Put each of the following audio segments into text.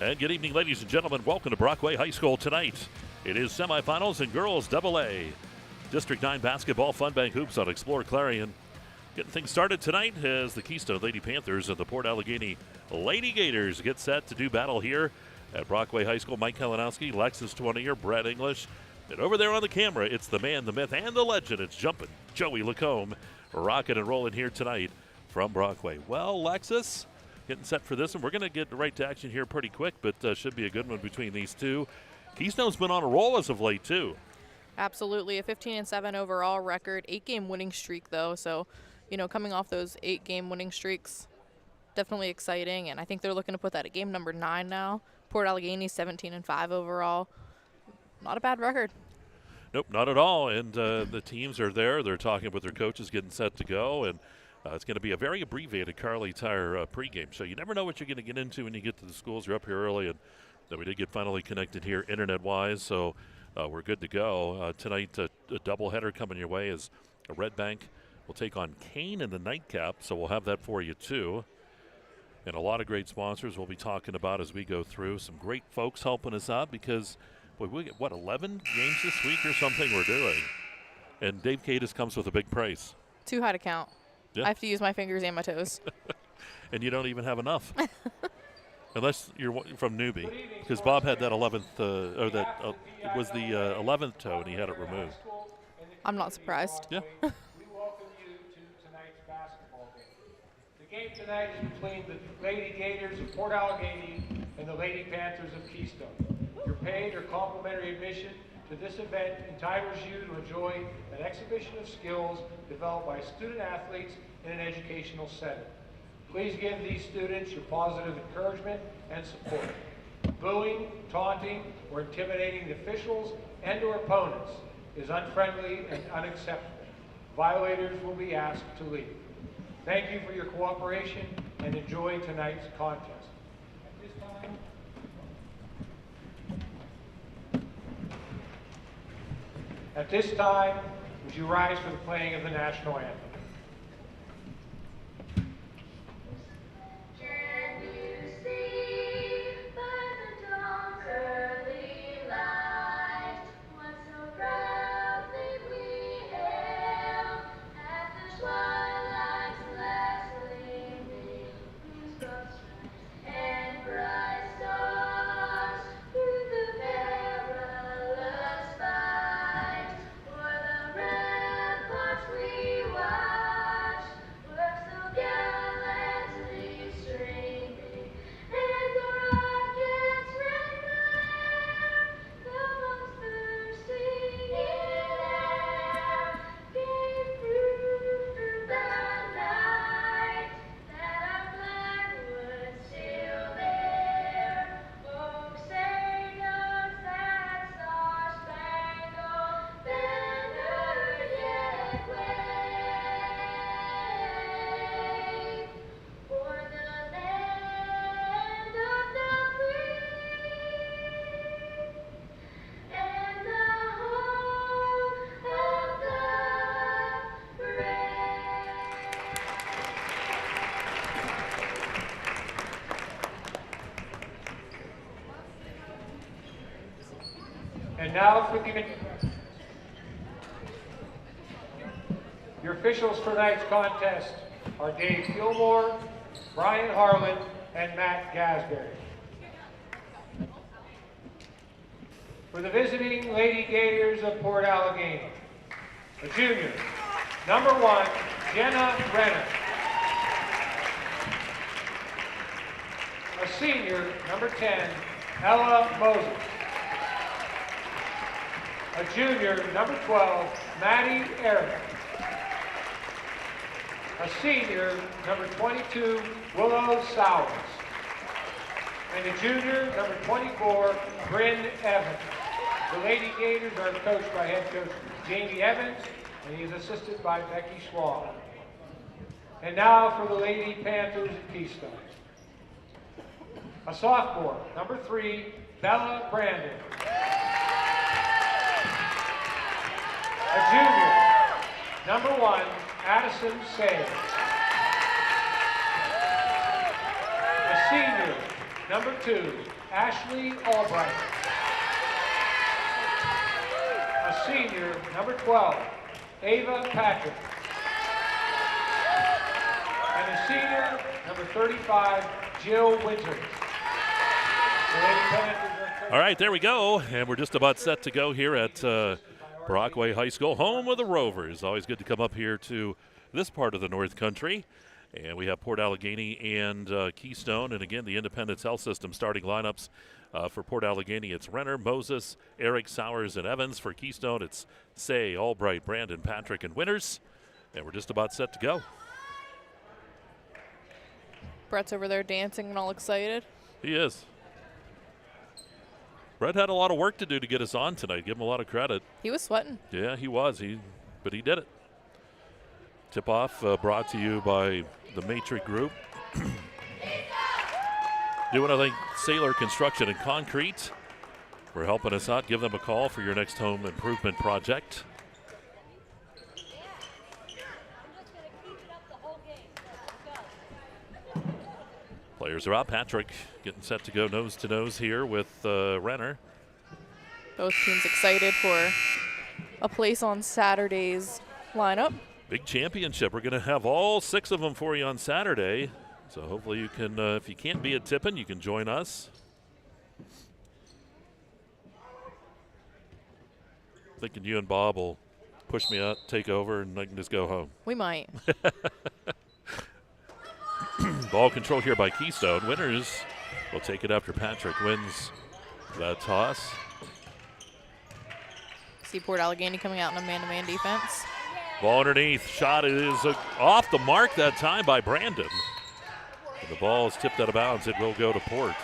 And good evening, ladies and gentlemen. Welcome to Brockway High School tonight. It is semifinals in girls AA. District 9 basketball, Fun Bank Hoops on Explore Clarion. Getting things started tonight as the Keystone Lady Panthers and the Port Allegany Lady Gators get set to do battle here at Brockway High School. Mike Kalinowsi, Lexis Twentier, Brett English. And over there on the camera, it's the man, the myth, and the legend. It's Jumpin' Joey Lacombe, rocking and rolling here tonight from Brockway. Well, Lexis, getting set for this, and we're going to get right to action here pretty quick, but should be a good one between these two. Keystone's been on a roll as of late, too. Absolutely. A 15-7 overall record, 8-game winning streak, though. So, you know, coming off those 8-game winning streaks, definitely exciting. And I think they're looking to put that at game number 9 now. Port Allegany 17-5 overall. Not a bad record. Nope, not at all. And the teams are there. They're talking with their coaches, getting set to go. And it's going to be a very abbreviated Carly Tire pregame. So you never know what you're going to get into when you get to the schools. You're up here early, and we did get finally connected here internet-wise. So we're good to go. Tonight, a doubleheader coming your way as Red Bank will take on Kane in the nightcap. So we'll have that for you, too. And a lot of great sponsors we'll be talking about as we go through. Some great folks helping us out because, boy, we get, 11 games this week or something we're doing. And Dave Cadis comes with a big price. Too high to count. Yeah. I have to use my fingers and my toes. And you don't even have enough. Unless you're from newbie. Because Bob had that 11th, or that it was the 11th toe, and he had it removed. I'm not surprised. Yeah. We welcome you to tonight's basketball game. The game tonight is between the Lady Gators of Port Allegany and the Lady Panthers of Keystone. Your paid or complimentary admission to this event entitles you to enjoy an exhibition of skills developed by student athletes in an educational setting. Please give these students your positive encouragement and support. Booing, taunting, or intimidating the officials and or opponents is unfriendly and unacceptable. Violators will be asked to leave. Thank you for your cooperation and enjoy tonight's contest. At this time, would you rise for the playing of the national anthem? And now for your officials for tonight's contest are Dave Gilmore, Brian Harlan, and Matt Gasberry. For the visiting Lady Gators of Port Allegany, a junior, number 1, Jenna Renner. A senior, number 10, Ella Moses. A junior, number 12, Maddie Eric. A senior, number 22, Willow Sowers. And a junior, number 24, Bryn Evans. The Lady Gators are coached by head coach Jamie Evans, and he is assisted by Becky Schwab. And now for the Lady Panthers at Keystone. A sophomore, number 3, Bella Brandon. A junior, number 1, Addison Say. A senior, number 2, Ashley Albright. A senior, number 12, Ava Patrick. And a senior, number 35, Jill Winters. The Lady Panthers are All right, there we go. And we're just about set to go here at Brockway High School, home of the Rovers. Always good to come up here to this part of the North Country. And we have Port Allegany and Keystone. And again, the Independence Health System starting lineups for Port Allegany. It's Renner, Moses, Eric, Sowers, and Evans. For Keystone, it's Say, Albright, Brandon, Patrick, and Winters. And we're just about set to go. Brett's over there dancing and all excited. He is. Brett had a lot of work to do to get us on tonight. Give him a lot of credit. He was sweating. Yeah, he was. But he did it. Tip-off brought to you by the Matrix Group. Doing, I think, Sailor Construction and Concrete. For helping us out. Give them a call for your next home improvement project. Players are out. Patrick getting set to go nose-to-nose here with Renner. Both teams excited for a place on Saturday's lineup. Big championship. We're going to have all 6 of them for you on Saturday. So hopefully you can, if you can't be at Tippin, you can join us. Thinking you and Bob will push me out, take over, and I can just go home. We might. Ball control here by Keystone. Winters will take it after Patrick wins that toss. See Port Allegany coming out in a man-to-man defense. Ball underneath. Shot is off the mark that time by Brandon. And the ball is tipped out of bounds. It will go to Port.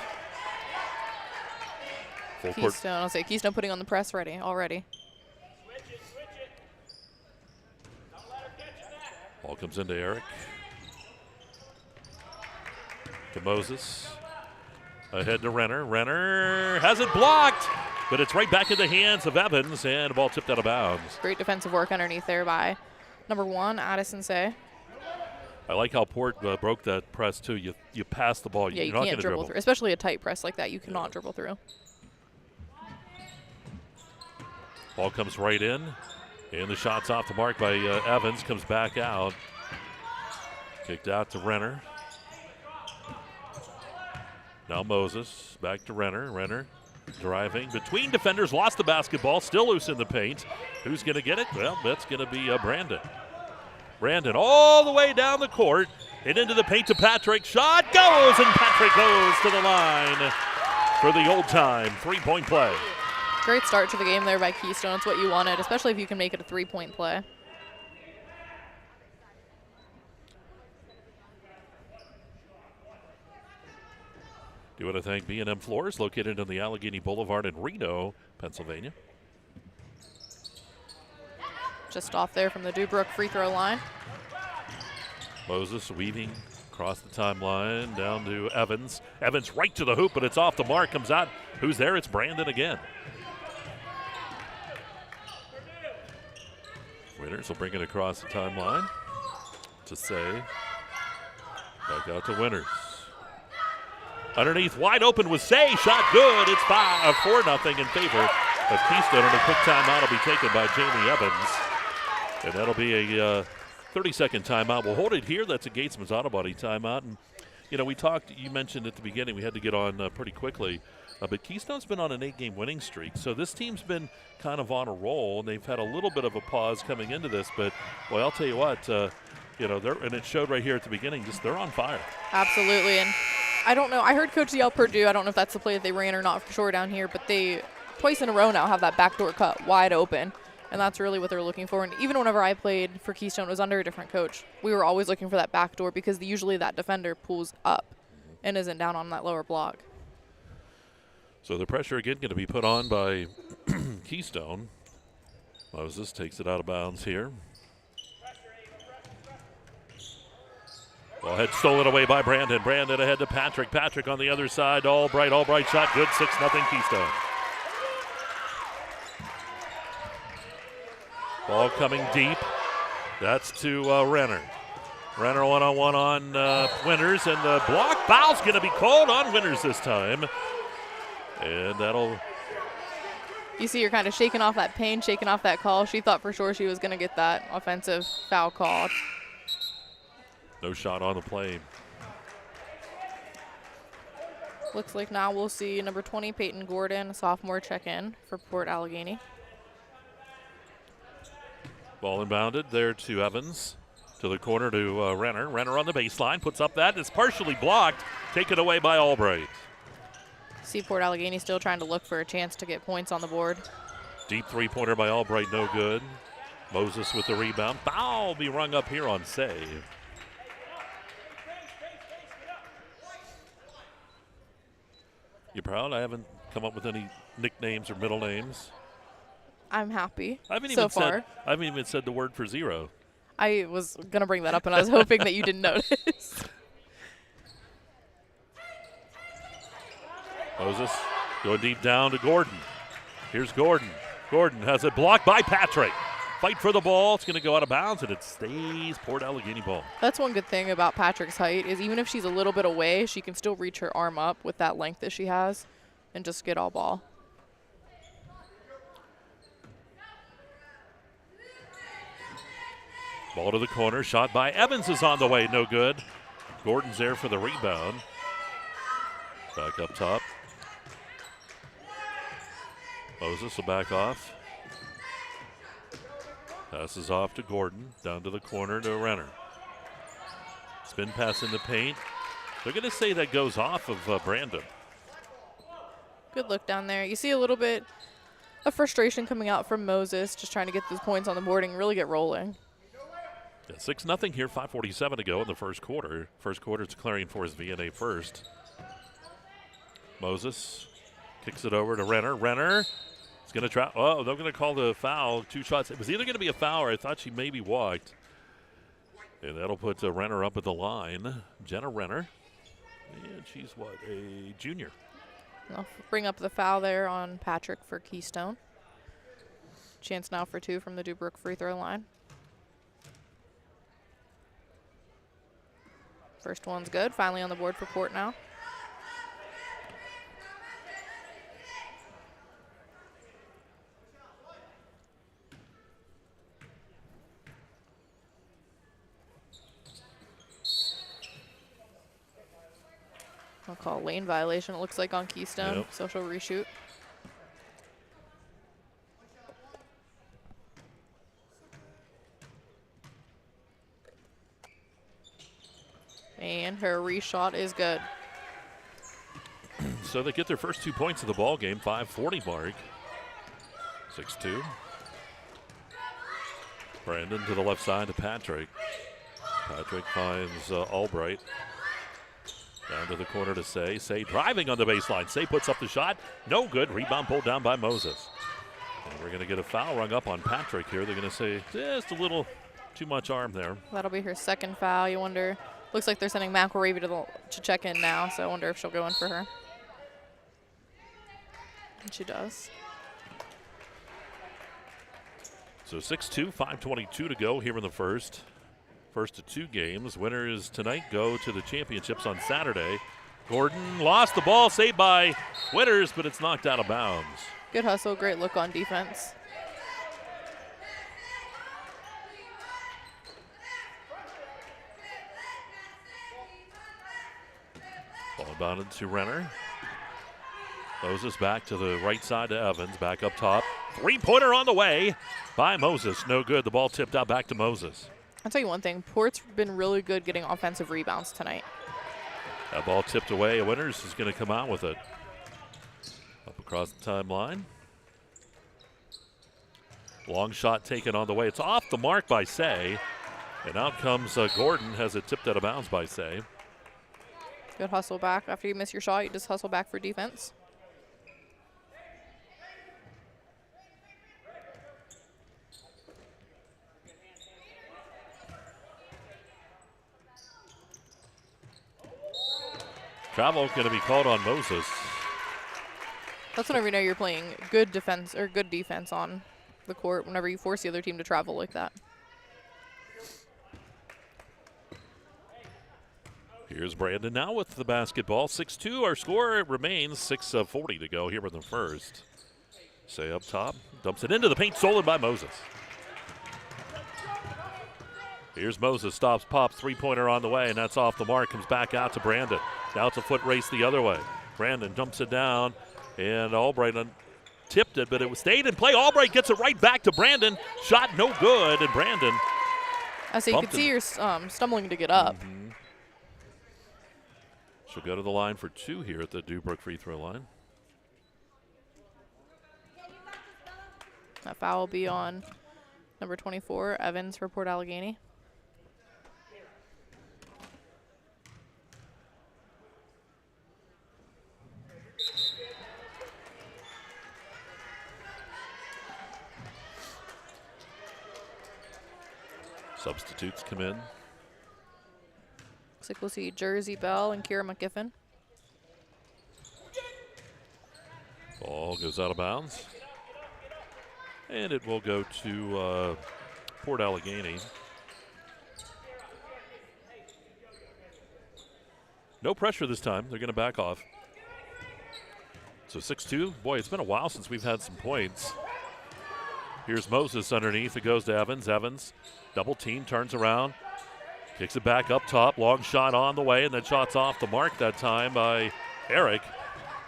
Full court. Keystone, I'll say Keystone putting on the press already. Ball comes into Eric. To Moses. Ahead to Renner. Renner has it blocked, but it's right back in the hands of Evans, and the ball tipped out of bounds. Great defensive work underneath there by number 1, Addison Say. I like how Port broke that press, too. You pass the ball. Yeah, You're you not can't dribble through, especially a tight press like that. You cannot dribble through. Ball comes right in, and the shot's off the mark by Evans. Comes back out. Kicked out to Renner. Now Moses, back to Renner. Renner driving between defenders, lost the basketball, still loose in the paint. Who's going to get it? Well, that's going to be Brandon. Brandon all the way down the court and into the paint to Patrick. Shot goes, and Patrick goes to the line for the old-time three-point play. Great start to the game there by Keystone. It's what you wanted, especially if you can make it a three-point play. Do want to thank B&M Floors, located on the Allegheny Boulevard in Reno, Pennsylvania. Just off there from the Dubrook free throw line. Moses weaving across the timeline down to Evans. Evans right to the hoop, but it's off the mark. Comes out. Who's there? It's Brandon again. Winters will bring it across the timeline to Say. Back out to Winters. Underneath, wide open with Say. Shot good. It's 4-0 in favor of Keystone. And a quick timeout will be taken by Jamie Evans. And that'll be a 30-second timeout. We'll hold it here. That's a Gatesman's Auto Body timeout. And, you know, you mentioned at the beginning we had to get on pretty quickly. But Keystone's been on an 8-game winning streak. So this team's been kind of on a roll. And they've had a little bit of a pause coming into this. But, boy, I'll tell you what, you know, and it showed right here at the beginning, just they're on fire. Absolutely. And I don't know. I heard Coach yell Purdue. I don't know if that's the play that they ran or not for sure down here. But they, twice in a row now, have that backdoor cut wide open. And that's really what they're looking for. And even whenever I played for Keystone, it was under a different coach. We were always looking for that backdoor because usually that defender pulls up and isn't down on that lower block. So the pressure again going to be put on by Keystone. Moses takes it out of bounds here. Ball head stolen away by Brandon. Brandon ahead to Patrick. Patrick on the other side. Albright shot good. 6-0 Keystone. Ball coming deep. That's to Renner. Renner one-on-one on Winters, and the block foul's going to be called on Winters this time. And that'll... You see her kind of shaking off that pain, shaking off that call. She thought for sure she was going to get that offensive foul called. No shot on the play. Looks like now we'll see number 20, Peyton Gordon, a sophomore, check in for Port Allegany. Ball inbounded there to Evans. To the corner to Renner. Renner on the baseline, puts up that. It's partially blocked. Taken away by Albright. See Port Allegany still trying to look for a chance to get points on the board. Deep three-pointer by Albright, no good. Moses with the rebound. Foul be rung up here on save. You proud? I haven't come up with any nicknames or middle names. I'm happy I haven't so far. I haven't even said the word for zero. I was going to bring that up, and I was hoping that you didn't notice. Moses going deep down to Gordon. Here's Gordon. Gordon has it blocked by Patrick. Fight for the ball. It's going to go out of bounds, and it stays Port Allegany ball. That's one good thing about Patrick's height is even if she's a little bit away, she can still reach her arm up with that length that she has and just get all ball. Ball to the corner. Shot by Evans is on the way. No good. Gordon's there for the rebound. Back up top. Moses will back off. Passes off to Gordon. Down to the corner to Renner. Spin pass in the paint. They're going to say that goes off of Brandon. Good look down there. You see a little bit of frustration coming out from Moses, just trying to get those points on the board and really get rolling. Yeah, 6-0 here, 5:47 to go in the first quarter. First quarter, it's Clarion Forest VNA first. Moses kicks it over to Renner. Renner is going to try. Oh, they're going to call the foul. 2 shots. It was either going to be a foul or I thought she maybe walked. And that'll put Renner up at the line. Jenna Renner. And she's what, a junior. I'll bring up the foul there on Patrick for Keystone. Chance now for 2 from the Dubrook free throw line. First one's good. Finally on the board for Port now. I'll call lane violation, it looks like, on Keystone. Yep. So she'll reshoot. And her reshot is good. So they get their first 2 points of the ball game, 5:40 mark. 6-2. Brandon to the left side to Patrick. Patrick finds Albright. Down to the corner to Say. Say driving on the baseline. Say puts up the shot. No good. Rebound pulled down by Moses. And we're going to get a foul rung up on Patrick here. They're going to say just a little too much arm there. That'll be her second foul. You wonder. Looks like they're sending McElravy to check in now, so I wonder if she'll go in for her. And she does. So 6-2, 5:22 to go here in the first. First of 2 games. Winners tonight go to the championships on Saturday. Gordon lost the ball, saved by Winners, but it's knocked out of bounds. Good hustle, great look on defense. Ball bounded to Renner. Moses back to the right side to Evans, back up top. 3-pointer on the way by Moses. No good. The ball tipped out back to Moses. I'll tell you one thing. Port's been really good getting offensive rebounds tonight. That ball tipped away. Winners is going to come out with it. Up across the timeline. Long shot taken on the way. It's off the mark by Say. And out comes Gordon, has it tipped out of bounds by Say. Good hustle back. After you miss your shot, you just hustle back for defense. Travel going to be called on Moses. That's whenever you know you're playing good defense or good defense on the court, whenever you force the other team to travel like that. Here's Brandon now with the basketball. 6-2 our score. It remains 6:40 to go here in the first. Say up top. Dumps it into the paint. Stolen by Moses. Here's Moses. Stops, pops. Three-pointer on the way, and that's off the mark. Comes back out to Brandon. Now it's a foot race the other way. Brandon dumps it down, and Albright tipped it, but it stayed in play. Albright gets it right back to Brandon. Shot no good, and Brandon. So you could see you're stumbling to get up. She'll go to the line for 2 here at the Dubrook free throw line. That foul will be on number 24, Evans for Port Allegany. Substitutes come in. Looks like we'll see Jersey Bell and Kira McGiffin. Ball goes out of bounds. And it will go to Port Allegany. No pressure this time. They're going to back off. So 6-2. Boy, it's been a while since we've had some points. Here's Moses underneath. It goes to Evans. Evans, double team, turns around. Kicks it back up top. Long shot on the way, and then shot's off the mark that time by Eric.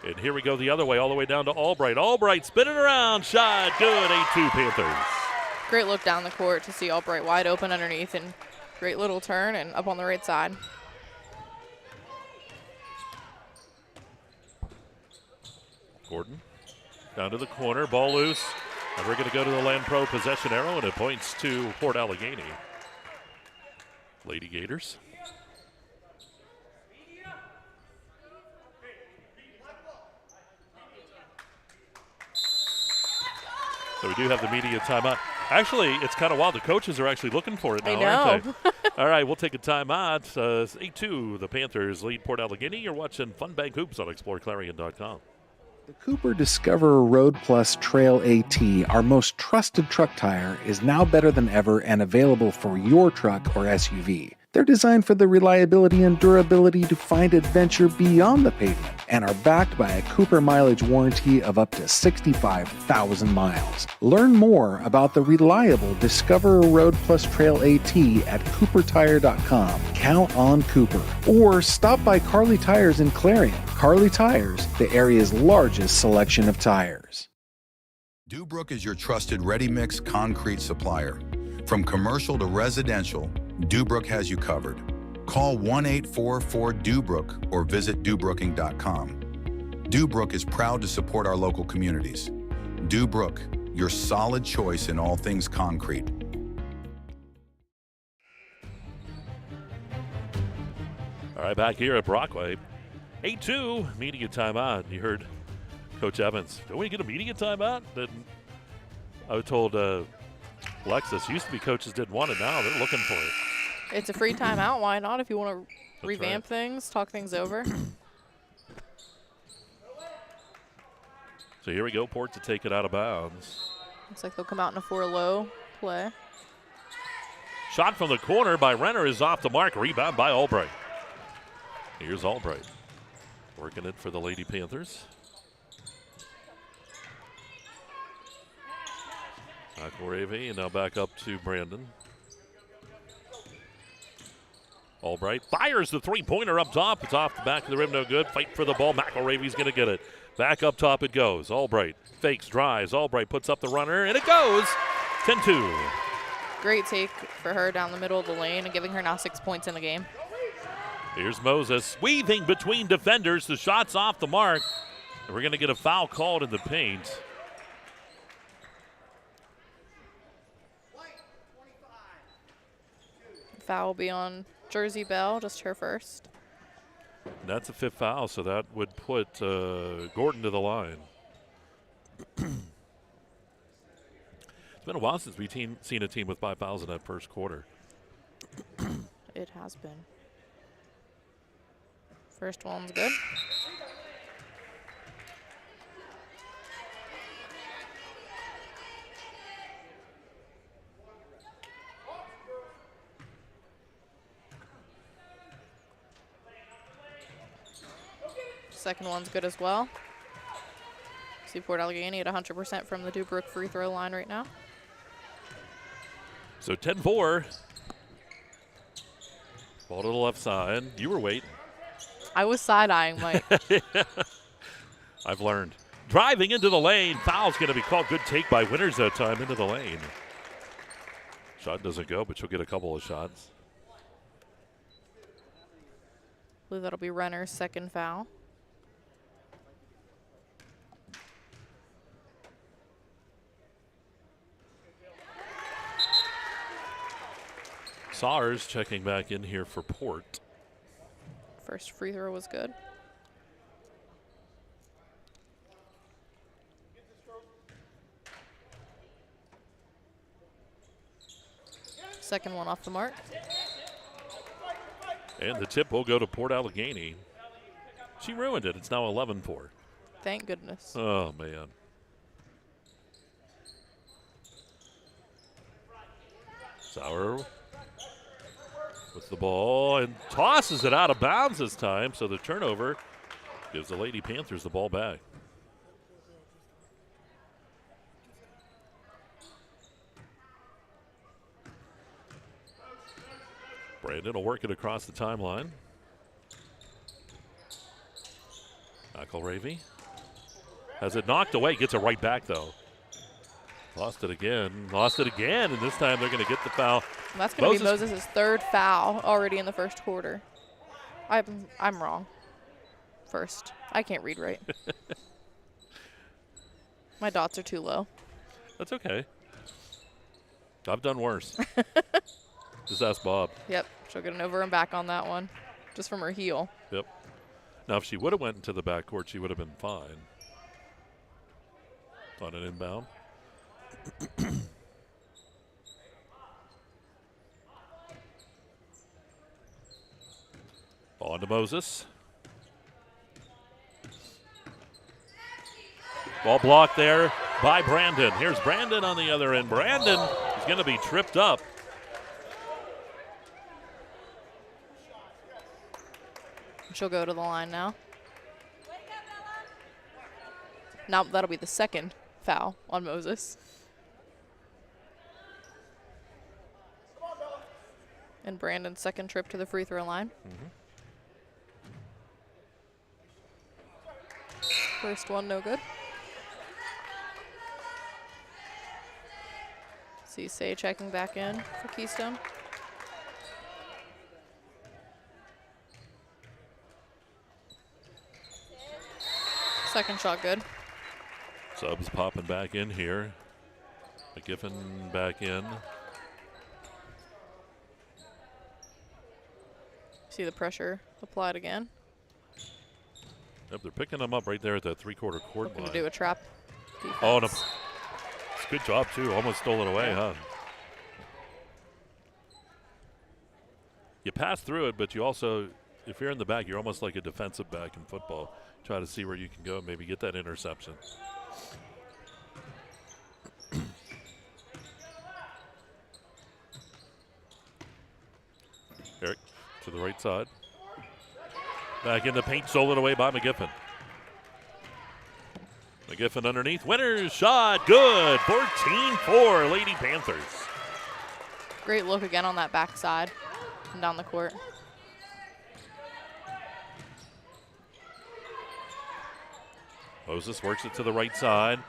And here we go the other way, all the way down to Albright. Albright spinning around. Shot good. 8-2 Panthers. Great look down the court to see Albright wide open underneath, and great little turn and up on the right side. Gordon down to the corner. Ball loose. And we're going to go to the Land Pro possession arrow, and it points to Port Allegany. Lady Gators. So we do have the media timeout. Actually, it's kind of wild. The coaches are actually looking for it now, aren't they? All right, we'll take a timeout. 8-2, the Panthers lead Port Allegany. You're watching Fun Bank Hoops on exploreClarion.com. The Cooper Discoverer Road Plus Trail AT, our most trusted truck tire, is now better than ever and available for your truck or SUV. They're designed for the reliability and durability to find adventure beyond the pavement and are backed by a Cooper mileage warranty of up to 65,000 miles. Learn more about the reliable Discoverer Road Plus Trail AT at CooperTire.com. Count on Cooper. Or stop by Carly Tires in Clarion. Carly Tires, the area's largest selection of tires. Dubrook is your trusted ready-mix concrete supplier. From commercial to residential, Dubrook has you covered. Call 1-844-DUBROOK or visit DuBrooking.com. Dubrook is proud to support our local communities. Dubrook, your solid choice in all things concrete. All right, back here at Brockway. 8-2, media timeout. You heard Coach Evans. Don't we get a media timeout? Then I was told Lexis, used to be coaches didn't want it, now they're looking for it. It's a free timeout. Why not? If you want to revamp right. things, talk things over. So here we go, Port to take it out of bounds. Looks like they'll come out in a 4-low play. Shot from the corner by Renner is off the mark. Rebound by Albright. Here's Albright working it for the Lady Panthers. McElravy, and now back up to Brandon. Albright fires the three-pointer up top. It's off the back of the rim, no good. Fight for the ball. McElravy's going to get it. Back up top it goes. Albright fakes, drives. Albright puts up the runner, and it goes. 10-2. Great take for her down the middle of the lane and giving her now 6 points in the game. Here's Moses weaving between defenders. The shot's off the mark. And we're going to get a foul called in the paint. Foul will be on Jersey Bell, just her first. And that's a fifth foul, so that would put Gordon to the line. It's been a while since we've seen a team with 5 fouls in that first quarter. It has been. First one's good. Second one's good as well. See Port Allegany at 100% from the DuBrook free throw line right now. So 10-4. Ball to the left side. You were waiting. I was side-eyeing Mike. I've learned. Driving into the lane. Foul's going to be called. Good take by Winters that time into the lane. Shot doesn't go, but she'll get a couple of shots. I believe that'll be Renner's second foul. Sars checking back in here for Port. First free throw was good. Second one off the mark. And the tip will go to Port Allegany. She ruined it. It's now 11-4. Thank goodness. Oh, man. Sauer with the ball and tosses it out of bounds this time. So the turnover gives the Lady Panthers the ball back. Brandon will work it across the timeline. McElravy has it knocked away, gets it right back though. Lost it again, and this time they're going to get the foul. And that's going to be Moses' third foul already in the first quarter. I'm wrong. First. I can't read right. My dots are too low. That's okay. I've done worse. Just ask Bob. Yep, she'll get an over and back on that one, just from her heel. Yep. Now, if she would have went into the backcourt, she would have been fine. On an inbound. On to Moses. Ball blocked there by Brandon. Here's Brandon on the other end. Brandon is going to be tripped up. She'll go to the line now. Now that'll be the second foul on Moses. And Brandon's second trip to the free throw line. First one, no good. See Say checking back in for Keystone. Second shot good. Subs popping back in here. McGiffin back in. See the pressure applied again. Yep, they're picking them up right there at that three-quarter court Looking line. to do a trap defense. Oh, no. It's a good job, too. Almost stole it away, huh? You pass through it, but you also, if you're in the back, you're almost like a defensive back in football. Try to see where you can go and maybe get that interception. Eric to the right side. Back in the paint, stolen away by McGiffin. McGiffin underneath. Winner's shot. Good. 14-4, Lady Panthers. Great look again on that backside and down the court. Moses works it to the right side.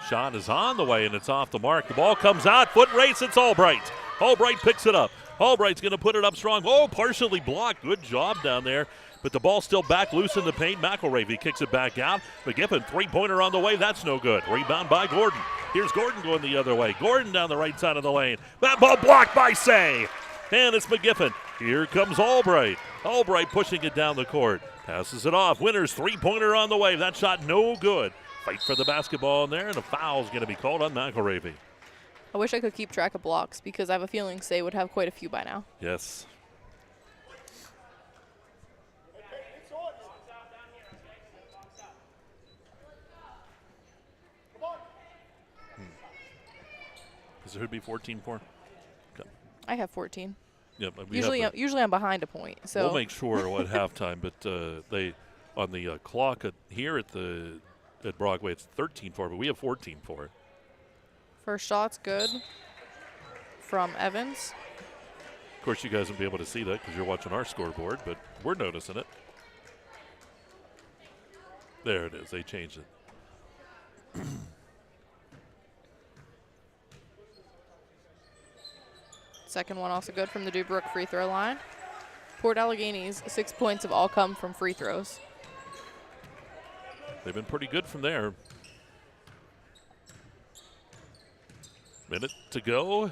Shot is on the way, and it's off the mark. The ball comes out. Foot race. It's Albright. Albright picks it up. Albright's going to put it up strong. Oh, partially blocked. Good job down there. But the ball's still back loose in the paint. McElravy kicks it back out. McGiffin, three-pointer on the way. That's no good. Rebound by Gordon. Here's Gordon going the other way. Gordon down the right side of the lane. That ball blocked by Say. And it's McGiffin. Here comes Albright. Albright pushing it down the court. Passes it off. Winters, three-pointer on the way. That shot no good. Fight for the basketball in there, and a foul's going to be called on McElravy. I wish I could keep track of blocks because I have a feeling Say would have quite a few by now. Yes. Because it would be 14-4. Okay. I have 14. Yep. Usually I'm behind a point. So we'll make sure at halftime, but on the clock here at Brockway, it's 13-4, but we have 14-4. First shot's good from Evans. Of course, you guys won't be able to see that because you're watching our scoreboard, but we're noticing it. There it is. They changed it. Second one also good from the Dubrook free throw line. Port Allegany's 6 points have all come from free throws. They've been pretty good from there. Minute to go.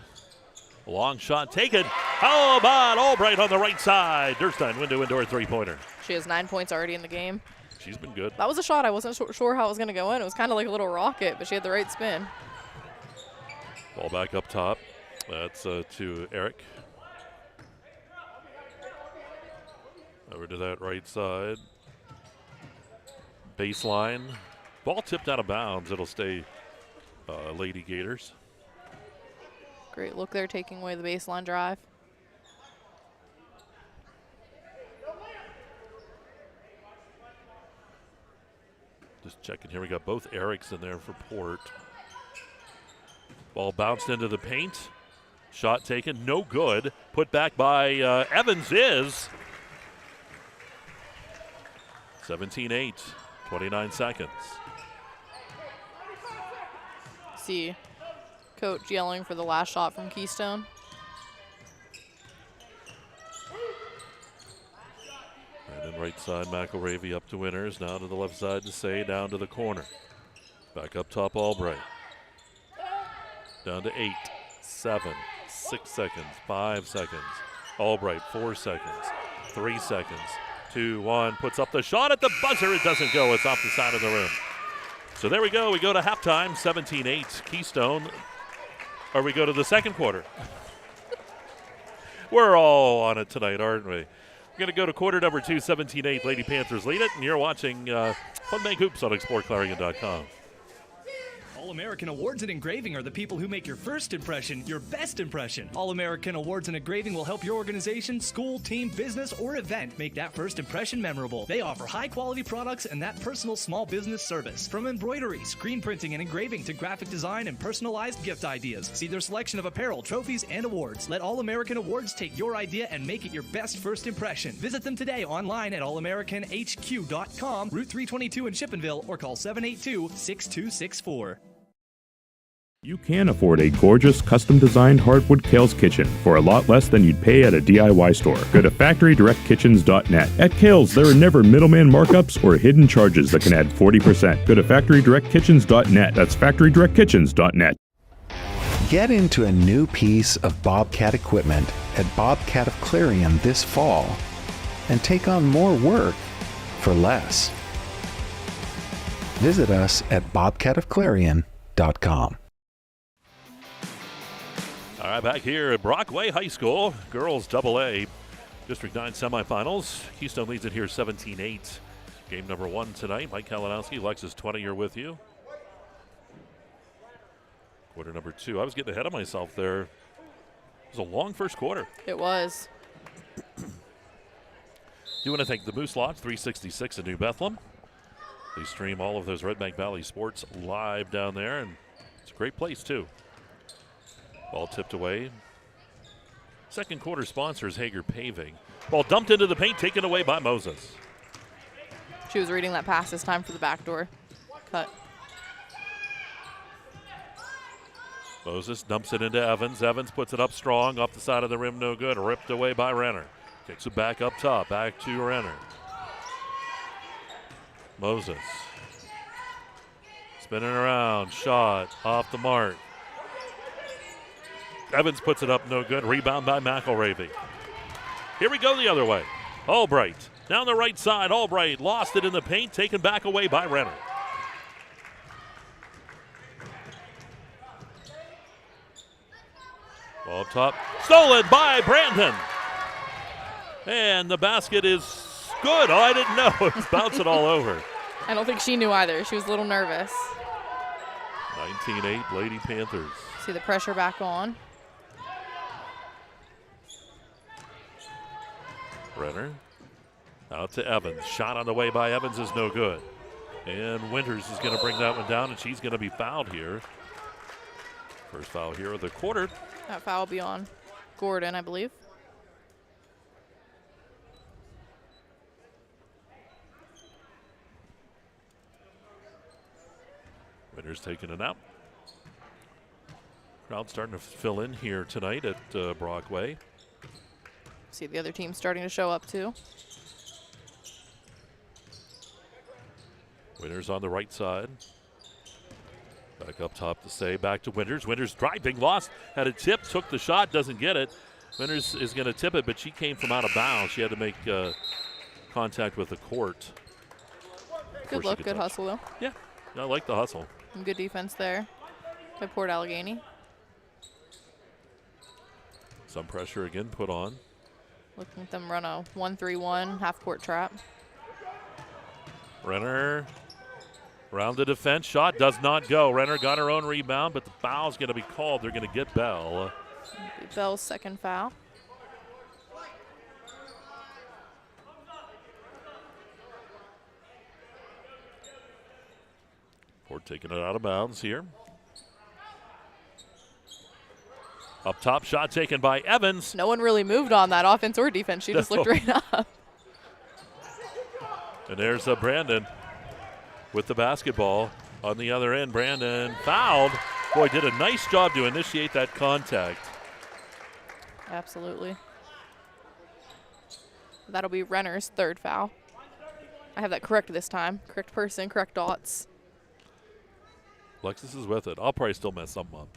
Long shot taken. How about Albright on the right side? Durstein, window indoor three-pointer. She has 9 points already in the game. She's been good. That was a shot. I wasn't sure how it was going to go in. It was kind of like a little rocket, but she had the right spin. Ball back up top. That's to Eric. Over to that right side. Baseline. Ball tipped out of bounds. It'll stay Lady Gators. Great look there, taking away the baseline drive. Just checking here. We got both Erics in there for Port. Ball bounced into the paint. Shot taken. No good. Put back by Evans is. 17-8. 29 seconds. See coach yelling for the last shot from Keystone. And then right side, McElravy up to Winners. Now to the left side to Say, down to the corner. Back up top, Albright. Down to 8, 7, 6 seconds, 5 seconds. Albright, 4 seconds, 3 seconds, 2, 1. Puts up the shot at the buzzer. It doesn't go. It's off the side of the rim. So there we go. We go to halftime, 17-8. Keystone. Or we go to the second quarter. We're all on it tonight, aren't we? We're going to go to quarter number 2, 17-8. Lady Panthers lead it, and you're watching Fun Bank Hoops on exploreClarion.com. All-American Awards in Engraving are the people who make your first impression your best impression. All-American Awards in Engraving will help your organization, school, team, business, or event make that first impression memorable. They offer high-quality products and that personal small business service. From embroidery, screen printing, and engraving to graphic design and personalized gift ideas. See their selection of apparel, trophies, and awards. Let All-American Awards take your idea and make it your best first impression. Visit them today online at allamericanhq.com, Route 322 in Shippenville, or call 782-6264. You can afford a gorgeous, custom-designed hardwood Kale's Kitchen for a lot less than you'd pay at a DIY store. Go to FactoryDirectKitchens.net. At Kale's, there are never middleman markups or hidden charges that can add 40%. Go to FactoryDirectKitchens.net. That's FactoryDirectKitchens.net. Get into a new piece of Bobcat equipment at Bobcat of Clarion this fall and take on more work for less. Visit us at BobcatofClarion.com. All right, back here at Brockway High School, girls AA, District 9 semifinals. Keystone leads it here 17-8. Game number 1 tonight. Mike Kalinowsi, Lexis Twentier with you. Quarter number 2. I was getting ahead of myself there. It was a long first quarter. It was. Do want to thank the Moose Lodge 366 in New Bethlehem. They stream all of those Red Bank Valley sports live down there, and it's a great place too. Ball tipped away. Second quarter sponsor is Hager Paving. Ball dumped into the paint, taken away by Moses. She was reading that pass this time for the backdoor cut. Moses dumps it into Evans. Evans puts it up strong, off the side of the rim, no good. Ripped away by Renner. Kicks it back up top, back to Renner. Moses. Spinning around, shot, off the mark. Evans puts it up, no good. Rebound by McElravy. Here we go the other way. Albright down the right side. Albright lost it in the paint, taken back away by Renner. Ball up top, stolen by Brandon. And the basket is good. Oh, I didn't know. It's bouncing all over. I don't think she knew either. She was a little nervous. 19-8 Lady Panthers. See the pressure back on. Renner Out to Evans. Shot on the way by Evans is no good. And Winters is going to bring that one down, and she's going to be fouled here. First foul here of the quarter. That foul will be on Gordon, I believe. Winters taking it out. Crowd starting to fill in here tonight at Brockway. See the other team starting to show up too. Winters on the right side. Back up top to say, back to Winters. Winters driving, lost, had a tip, took the shot, doesn't get it. Winters is going to tip it, but she came from out of bounds. She had to make contact with the court. Good look, good hustle though. Yeah, I like the hustle. And good defense there by Port Allegany. Some pressure again put on. Looking at them run a 1-3-1 half-court trap. Renner around the defense. Shot does not go. Renner got her own rebound, but the foul's going to be called. They're going to get Bell. Bell's second foul. Ford taking it out of bounds here. Up top, shot taken by Evans. No one really moved on that offense or defense. She just looked right up. And there's Brandon with the basketball on the other end. Brandon fouled. Boy, did a nice job to initiate that contact. Absolutely. That'll be Renner's third foul. I have that correct this time. Correct person, correct dots. Lexis is with it. I'll probably still mess something up.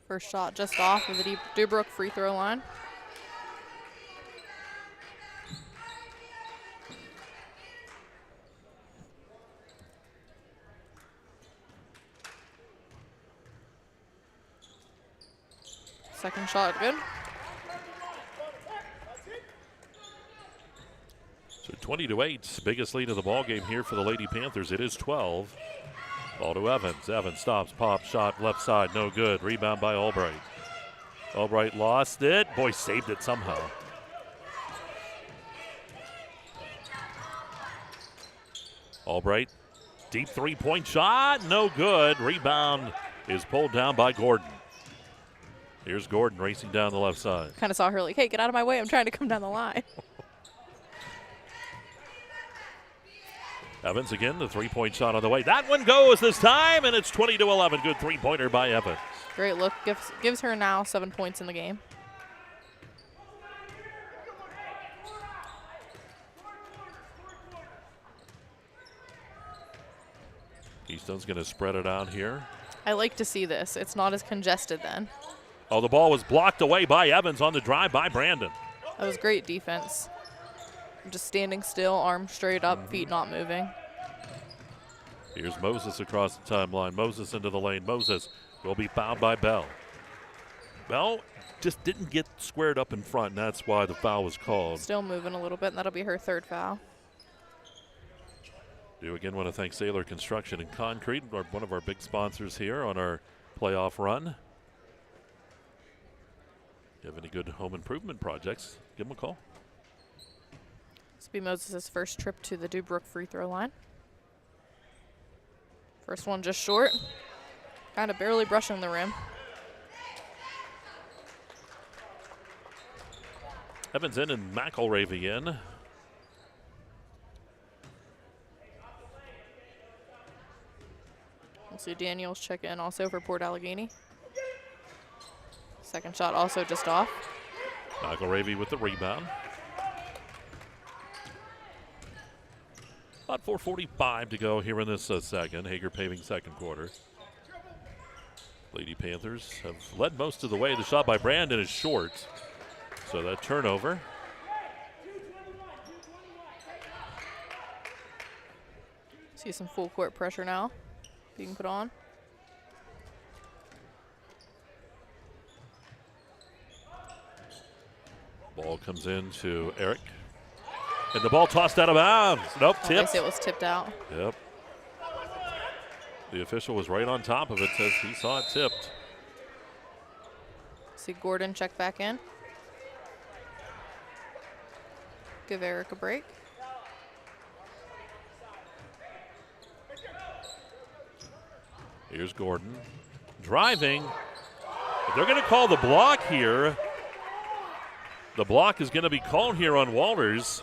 First shot just off of the Dubrook free throw line. Second shot good. So 20-8, biggest lead of the ball game here for the Lady Panthers. It is 12. Ball to Evans. Evans stops, pop, shot, left side, no good. Rebound by Albright. Albright lost it. Boy, saved it somehow. Albright, deep three-point shot, no good. Rebound is pulled down by Gordon. Here's Gordon racing down the left side. Kind of saw her like, hey, get out of my way. I'm trying to come down the line. Evans again, the three-point shot on the way. That one goes this time, and it's 20-11. Good three-pointer by Evans. Great look. Gives her now 7 points in the game. Keystone's going to spread it out here. I like to see this. It's not as congested then. Oh, the ball was blocked away by Evans on the drive by Brandon. That was great defense. Just standing still, arms straight up, feet not moving. Here's Moses across the timeline. Moses into the lane. Moses will be fouled by Bell. Bell just didn't get squared up in front, and that's why the foul was called. Still moving a little bit, and that'll be her third foul. Do again want to thank Sailor Construction and Concrete, one of our big sponsors here on our playoff run. If you have any good home improvement projects, give them a call. This will be Moses' first trip to the Dubrook free throw line. First one just short. Kind of barely brushing the rim. Evans in and McElravy in. We'll see Daniels check in also for Port Allegany. Second shot also just off. McElravy with the rebound. About 4:45 to go here in this second. Hager paving second quarter. Lady Panthers have led most of the way. The shot by Brandon is short. So that turnover. See some full court pressure now being put on. Ball comes in to Eric. And the ball tossed out of bounds. Nope, tipped. It was tipped out. Yep. The official was right on top of it, says he saw it tipped. See Gordon check back in. Give Eric a break. Here's Gordon driving. They're going to call the block here. The block is going to be called here on Winters,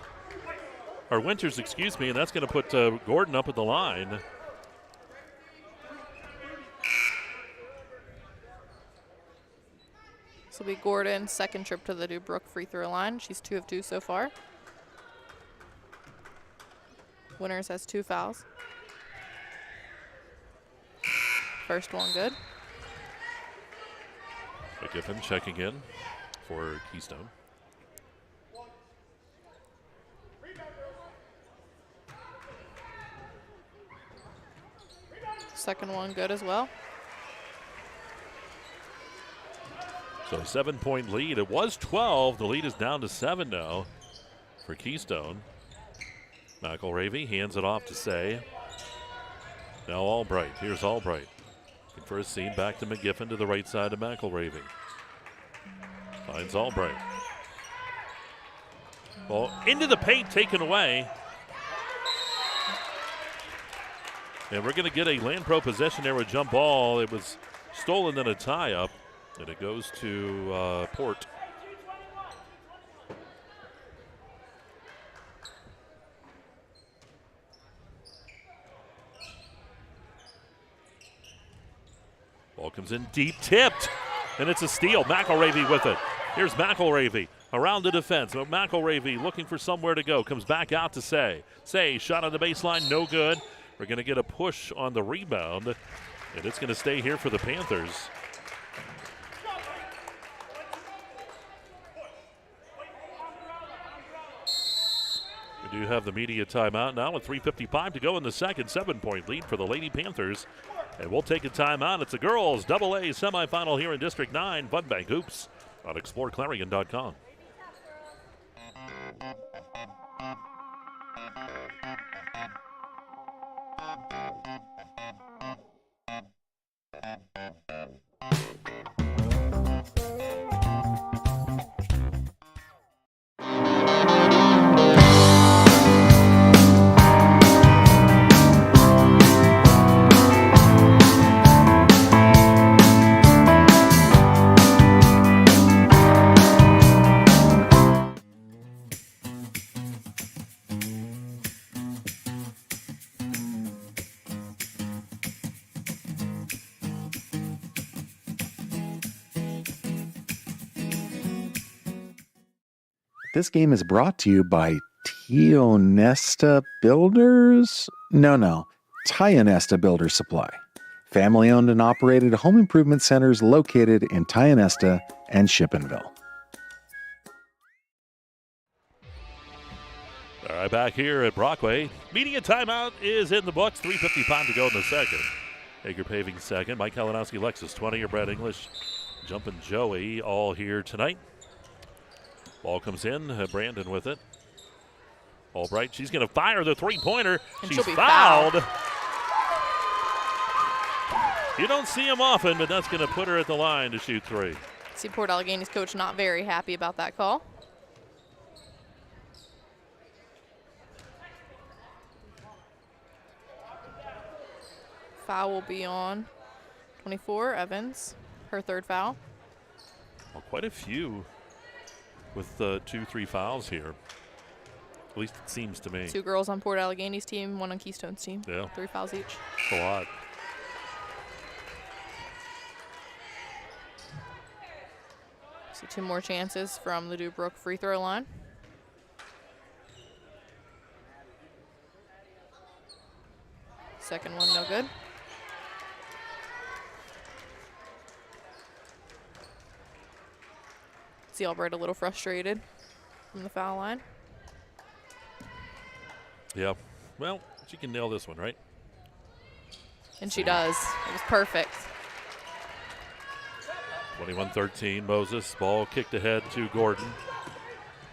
excuse me, and that's going to put Gordon up at the line. This will be Gordon's second trip to the DuBrook free throw line. She's 2 of 2 so far. Winters has 2 fouls. First one good. McGiffin checking in for Keystone. Second one good as well. So a 7-point lead. It was 12. The lead is down to 7 now for Keystone. McElravy hands it off to Say. Now Albright. Here's Albright. Looking for a seam back to McGiffin to the right side of McElravy. Finds Albright. Ball into the paint, taken away. And we're going to get a Land Pro possession there with jump ball. It was stolen in a tie-up, and it goes to Port. Ball comes in deep, tipped, and it's a steal. McElravy with it. Here's McElravy around the defense. McElravy looking for somewhere to go. Comes back out to Say. Say, shot on the baseline, no good. We're going to get a push on the rebound, and it's going to stay here for the Panthers. We do have the media timeout now with 3:55 to go in the second. 7-point lead for the Lady Panthers. And we'll take a timeout. It's a girls' AA semifinal here in District 9. Fun Bank Hoops on exploreClarion.com. This game is brought to you by Tionesta Builders? No. Tionesta Builder Supply. Family-owned and operated home improvement centers located in Tionesta and Shippenville. All right, back here at Brockway. Media timeout is in the books. 3:55 to go in the second. Hager Paving second. Mike Kalinowsi, Lexis 20. Brad English, Jumpin' Joey all here tonight. Ball comes in. Brandon with it. Albright, she's going to fire the three-pointer. She's fouled. You don't see him often, but that's going to put her at the line to shoot 3. See Port Allegany's coach not very happy about that call. Foul will be on 24, Evans, her third foul. Well, quite a few with 2-3 fouls here. At least it seems to me. 2 girls on Port Allegany's team, 1 on Keystone's team. Yeah. 3 fouls each. That's a lot. See 2 more chances from the DuBrook free throw line. Second one, no good. See Albright a little frustrated from the foul line. Yeah. Well, she can nail this one, right? And she does. It was perfect. 21-13, Moses. Ball kicked ahead to Gordon.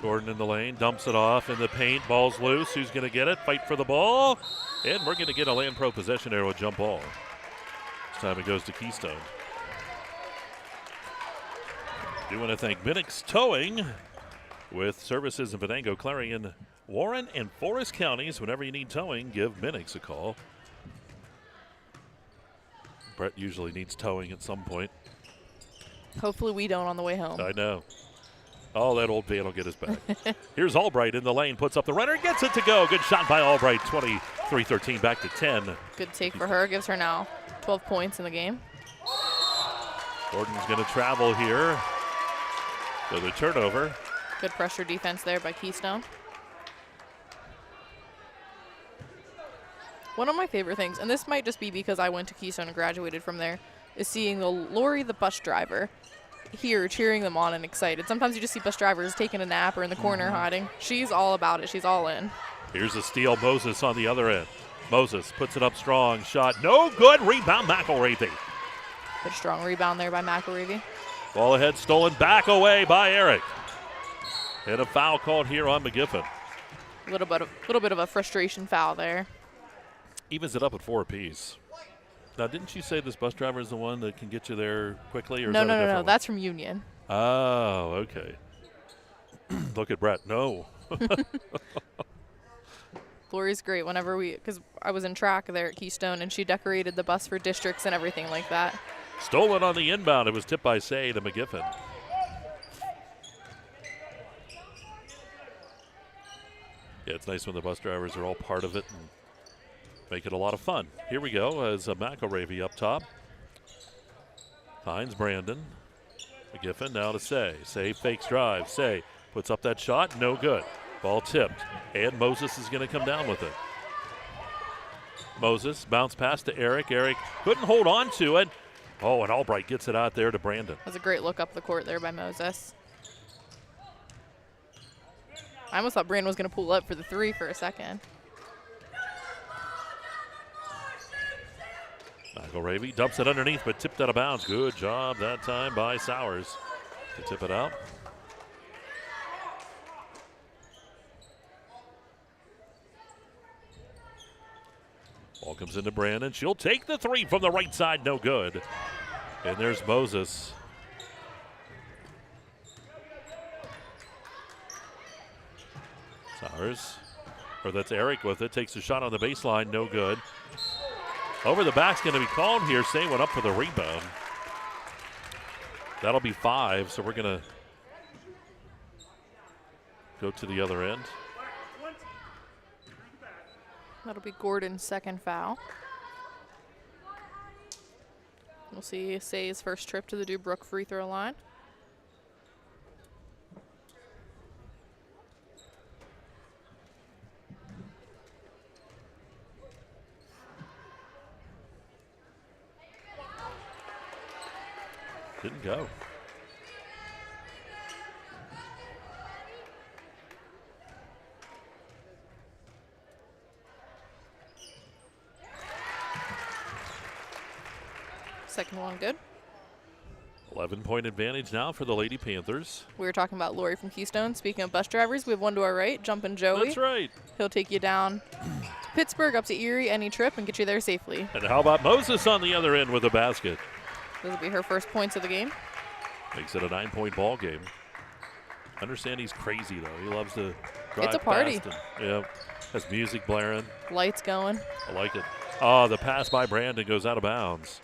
Gordon in the lane, dumps it off in the paint. Ball's loose. Who's going to get it? Fight for the ball. And we're going to get a Land Pro possession there with jump ball. This time it goes to Keystone. Do want to thank Minix Towing with services in Venango, Clarion, Warren, and Forest counties. Whenever you need towing, give Minix a call. Brett usually needs towing at some point. Hopefully we don't on the way home. I know. Oh, that old van will get us back. Here's Albright in the lane, puts up the runner, gets it to go. Good shot by Albright, 23-13, back to 10. Good take for her, gives her now 12 points in the game. Gordon's going to travel here with a turnover. Good pressure defense there by Keystone. One of my favorite things, and this might just be because I went to Keystone and graduated from there, is seeing Lori, the bus driver, here cheering them on and excited. Sometimes you just see bus drivers taking a nap or in the corner hiding. She's all about it. She's all in. Here's a steal. Moses on the other end. Moses puts it up strong. Shot no good. Rebound McElravy. Good strong rebound there by McElravy. Ball ahead, stolen back away by Eric. And a foul called here on McGiffin. A little bit of a frustration foul there. Evens it up at 4 apiece. Now, didn't you say this bus driver is the one that can get you there quickly? Or No. one? That's from Union. Oh, okay. Look at Brett. No. Lori's great whenever because I was in track there at Keystone, and she decorated the bus for districts and everything like that. Stolen on the inbound. It was tipped by Say to McGiffin. Yeah, it's nice when the bus drivers are all part of it and make it a lot of fun. Here we go as McElravy up top. Finds Brandon. McGiffin now to Say. Say fakes drive. Say puts up that shot. No good. Ball tipped. And Moses is going to come down with it. Moses bounce pass to Eric. Eric couldn't hold on to it. Oh, and Albright gets it out there to Brandon. That was a great look up the court there by Moses. I almost thought Brandon was going to pull up for the 3 for a second. McElravy dumps it underneath, but tipped out of bounds. Good job that time by Sowers to tip it out. Ball comes into Brandon. She'll take the 3 from the right side. No good. And there's Moses. Sowers, or that's Eric with it, takes a shot on the baseline. No good. Over the back's going to be called here. Say went up for the rebound. That'll be 5, so we're going to go to the other end. That'll be Gordon's second foul. We'll see Say's first trip to the Dubrook free throw line. Didn't go. Second one good. 11-point advantage now for the Lady Panthers. We were talking about Lori from Keystone. Speaking of bus drivers, we have one to our right, Jumpin' Joey. That's right. He'll take you down to Pittsburgh, up to Erie, any trip, and get you there safely. And how about Moses on the other end with a basket? This will be her first points of the game. Makes it a 9-point ball game. Understand he's crazy, though. He loves to drive It's a party. fast and, yeah, has music blaring. Lights going. I like it. Oh, the pass by Brandon goes out of bounds.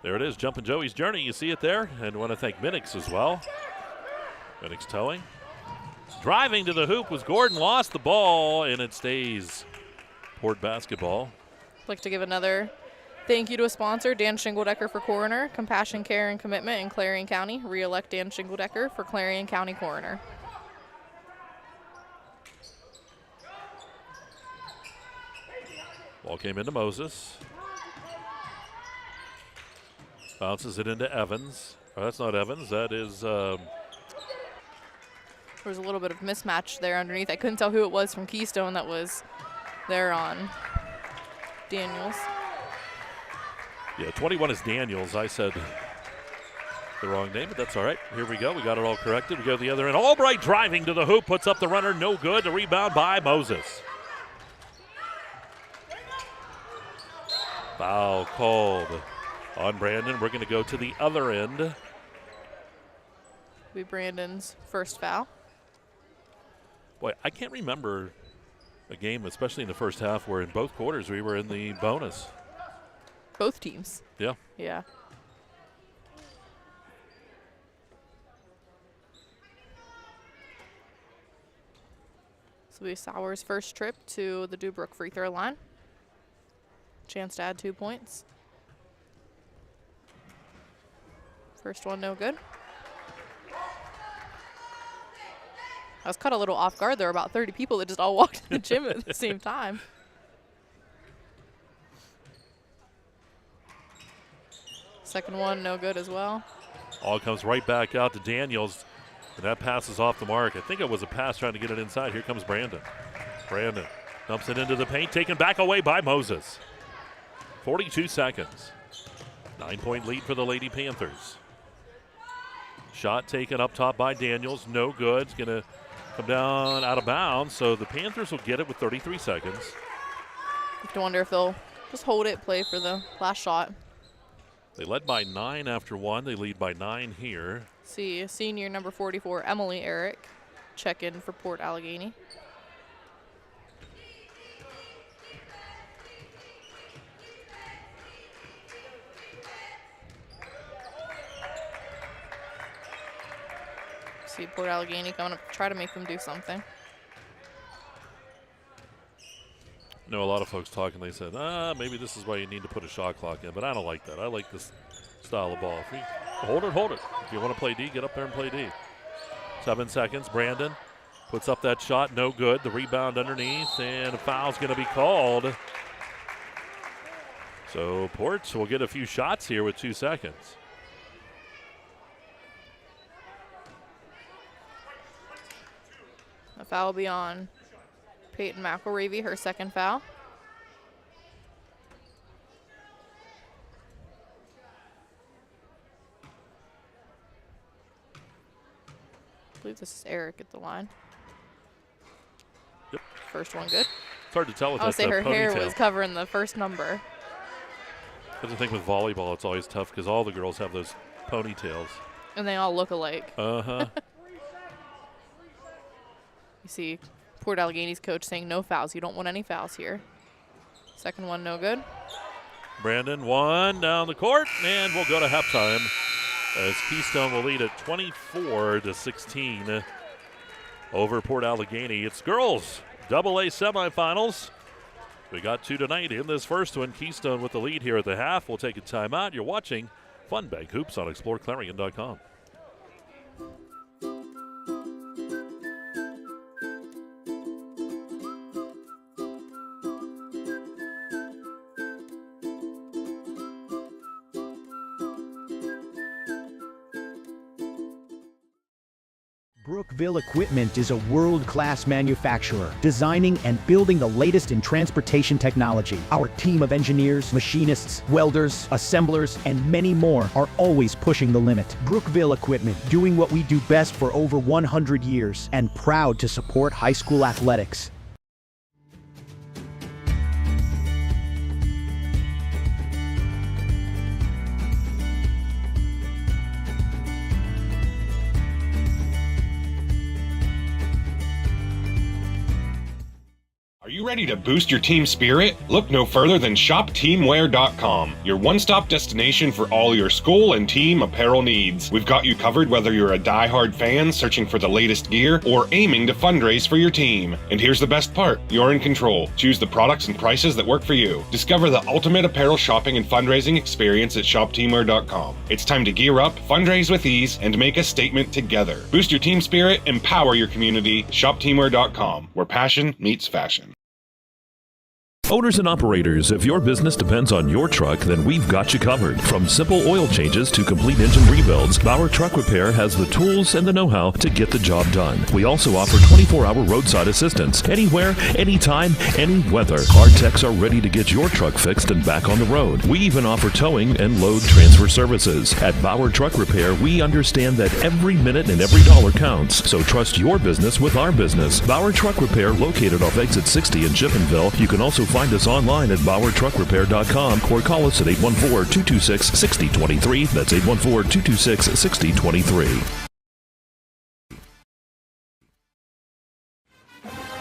There it is, Jumpin' Joey's journey. You see it there. And want to thank Minix as well. Minix towing. Driving to the hoop was Gordon. Lost the ball, and it stays Port basketball. I'd like to give another thank you to a sponsor, Dan Shingledecker for Coroner, Compassion, Care, and Commitment in Clarion County. Re-elect Dan Shingledecker for Clarion County Coroner. Ball came into Moses. Bounces it into Evans. Oh, that's not Evans. That is... There was a little bit of mismatch there underneath. I couldn't tell who it was from Keystone that was there on Daniels. Yeah, 21 is Daniels. I said the wrong name, but that's all right. Here we go. We got it all corrected. We go to the other end. Albright driving to the hoop, puts up the runner. No good. The rebound by Moses. Foul called on Brandon. We're going to go to the other end. be Brandon's first foul. Boy, I can't remember a game, especially in the first half, where in both quarters we were in the bonus. Both teams. Yeah. Yeah. This will be Sauer's first trip to the Dubrook free throw line. Chance to add 2 points. First one, no good. I was caught a little off guard. There were about 30 people that just all walked in the gym at the same time. Second one, no good as well. All comes right back out to Daniels, and that pass is off the mark. I think it was a pass trying to get it inside. Here comes Brandon. Brandon dumps it into the paint, taken back away by Moses. 42 seconds. 9-point lead for the Lady Panthers. Shot taken up top by Daniels, no good. It's going to come down out of bounds, so the Panthers will get it with 33 seconds. You have to wonder if they'll just hold it, play for the last shot. They led by 9 after one. They lead by 9 here. See senior number 44, Emily Eric, check in for Port Allegany. See Port Allegany coming up to try to make them do something. I know a lot of folks talking, they said, maybe this is why you need to put a shot clock in, but I don't like that. I like this style of ball. If you hold it. If you want to play D, get up there and play D. 7 seconds. Brandon puts up that shot, no good. The rebound underneath, and a foul's going to be called. So Ports will get a few shots here with 2 seconds. A foul will be on Peyton McElravy, her second foul. I believe this is Eric at the line. Yep. First one good. It's hard to tell with I'll that say her hair ponytail. was covering the first number. That's the thing with volleyball, it's always tough because all the girls have those ponytails. And they all look alike. Uh-huh. You see Port Allegany's coach saying no fouls. You don't want any fouls here. Second one, no good. Brandon, one down the court, and we'll go to halftime as Keystone will lead at 24-16 over Port Allegany. It's girls AA semifinals. We got 2 tonight in this first one. Keystone with the lead here at the half. We'll take a timeout. You're watching Fun Bank Hoops on exploreClarion.com. Brookville Equipment is a world-class manufacturer, designing and building the latest in transportation technology. Our team of engineers, machinists, welders, assemblers, and many more are always pushing the limit. Brookville Equipment, doing what we do best for over 100 years, and proud to support high school athletics. Are you ready to boost your team spirit? Look no further than ShopTeamwear.com, your one-stop destination for all your school and team apparel needs. We've got you covered whether you're a die-hard fan searching for the latest gear or aiming to fundraise for your team. And here's the best part, you're in control. Choose the products and prices that work for you. Discover the ultimate apparel shopping and fundraising experience at ShopTeamwear.com. It's time to gear up, fundraise with ease, and make a statement together. Boost your team spirit, empower your community. ShopTeamwear.com, where passion meets fashion. Owners and operators, if your business depends on your truck, then we've got you covered. From simple oil changes to complete engine rebuilds, Bauer Truck Repair has the tools and the know-how to get the job done. We also offer 24-hour roadside assistance. Anywhere, anytime, any weather. Our techs are ready to get your truck fixed and back on the road. We even offer towing and load transfer services. At Bauer Truck Repair, we understand that every minute and every dollar counts. So trust your business with our business. Bauer Truck Repair, located off exit 60 in Chippenville. You can also find us online at BauerTruckRepair.com or call us at 814-226-6023. That's 814-226-6023.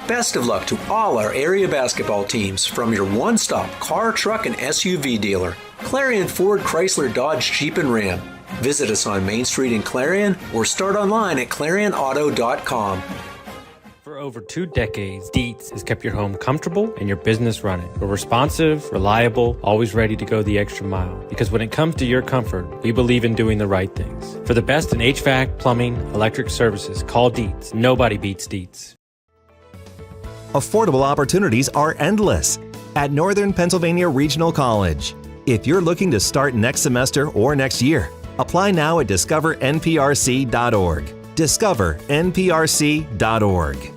Best of luck to all our area basketball teams from your one-stop car, truck, and SUV dealer, Clarion Ford, Chrysler, Dodge, Jeep, and Ram. Visit us on Main Street in Clarion or start online at ClarionAuto.com. For over 2 decades, Dietz has kept your home comfortable and your business running. We're responsive, reliable, always ready to go the extra mile. Because when it comes to your comfort, we believe in doing the right things. For the best in HVAC, plumbing, electric services, call Dietz. Nobody beats Dietz. Affordable opportunities are endless at Northern Pennsylvania Regional College. If you're looking to start next semester or next year, apply now at discovernprc.org. discovernprc.org.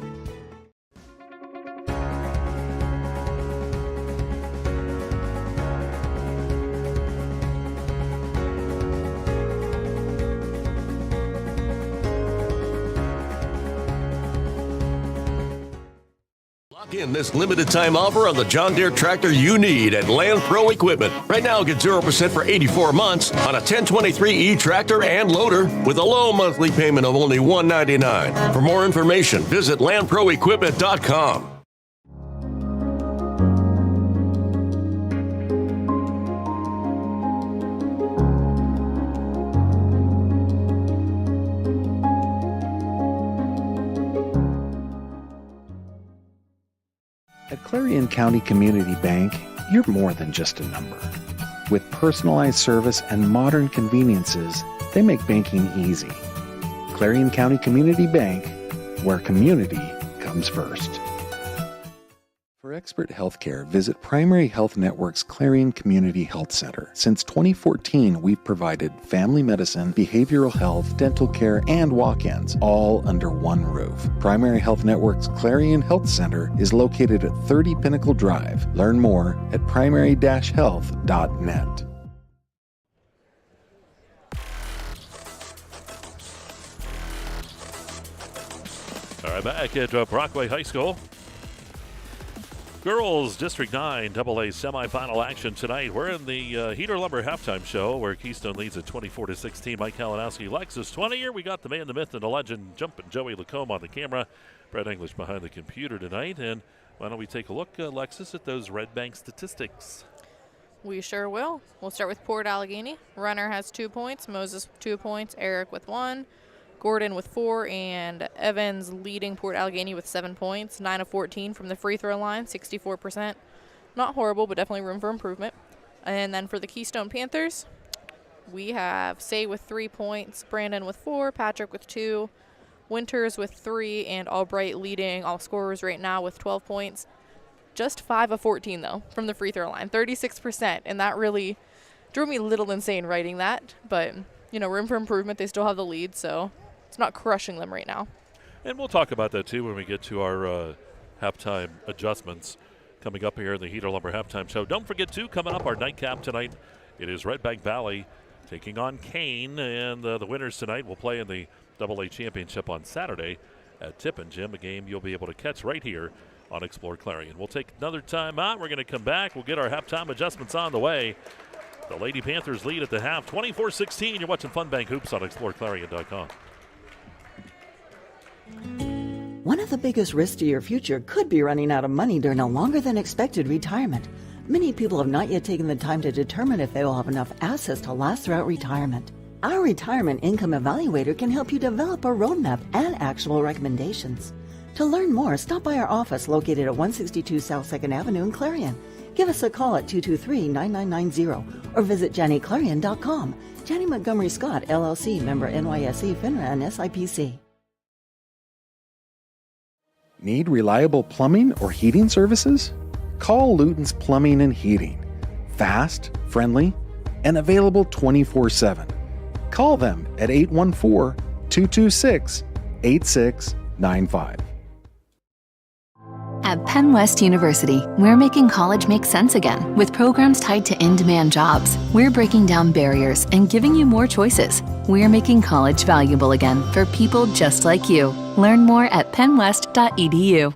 In this limited time offer on the John Deere tractor you need at Land Pro Equipment. Right now, get 0% for 84 months on a 1023E tractor and loader with a low monthly payment of only $199. For more information, visit landproequipment.com. At Clarion County Community Bank, you're more than just a number. With personalized service and modern conveniences, they make banking easy. Clarion County Community Bank, where community comes first. For expert healthcare, visit Primary Health Network's Clarion Community Health Center. Since 2014, we've provided family medicine, behavioral health, dental care, and walk-ins, all under one roof. Primary Health Network's Clarion Health Center is located at 30 Pinnacle Drive. Learn more at primary-health.net. All right, back at Brockway High School. Girls District 9 AA semifinal action tonight. We're in the Heater Lumber halftime show where Keystone leads at 24-16. Mike Kalinowsi, Lexis Twentier. We got the man, the myth, and the legend, Jumpin' Joey Lacombe on the camera. Brett English behind the computer tonight. And why don't we take a look, Lexis, at those Red Bank statistics? We sure will. We'll start with Port Allegany. Runner has 2 points, Moses with 2 points, Eric with 1, Gordon with 4, and Evans leading Port Allegany with 7 points, 9 of 14 from the free throw line, 64%. Not horrible, but definitely room for improvement. And then for the Keystone Panthers, we have Say with 3 points, Brandon with 4, Patrick with 2, Winters with 3, and Albright leading all scorers right now with 12 points. Just 5 of 14, though, from the free throw line, 36%, and that really drove me a little insane writing that. But, you know, room for improvement. They still have the lead, so it's not crushing them right now. And we'll talk about that, too, when we get to our halftime adjustments coming up here in the Heater Lumber halftime show. Don't forget, too, coming up, our nightcap tonight, it is Red Bank Valley taking on Kane, and the winners tonight will play in the AA Championship on Saturday at Tippin Gym, a game you'll be able to catch right here on Explore Clarion. We'll take another time out. We're going to come back. We'll get our halftime adjustments on the way. The Lady Panthers lead at the half, 24-16. You're watching Fun Bank Hoops on exploreClarion.com. One of the biggest risks to your future could be running out of money during a longer than expected retirement. Many people have not yet taken the time to determine if they will have enough assets to last throughout retirement. Our Retirement Income Evaluator can help you develop a roadmap and actionable recommendations. To learn more, stop by our office located at 162 South 2nd Avenue in Clarion. Give us a call at 223-9990 or visit JannyClarion.com. Janney Montgomery Scott, LLC, member NYSE, FINRA, and SIPC. Need reliable plumbing or heating services? Call Luton's Plumbing and Heating. Fast, friendly, and available 24/7. Call them at 814-226-8695. At Penn West University, we're making college make sense again with programs tied to in-demand jobs. We're breaking down barriers and giving you more choices. We're making college valuable again for people just like you. Learn more at pennwest.edu.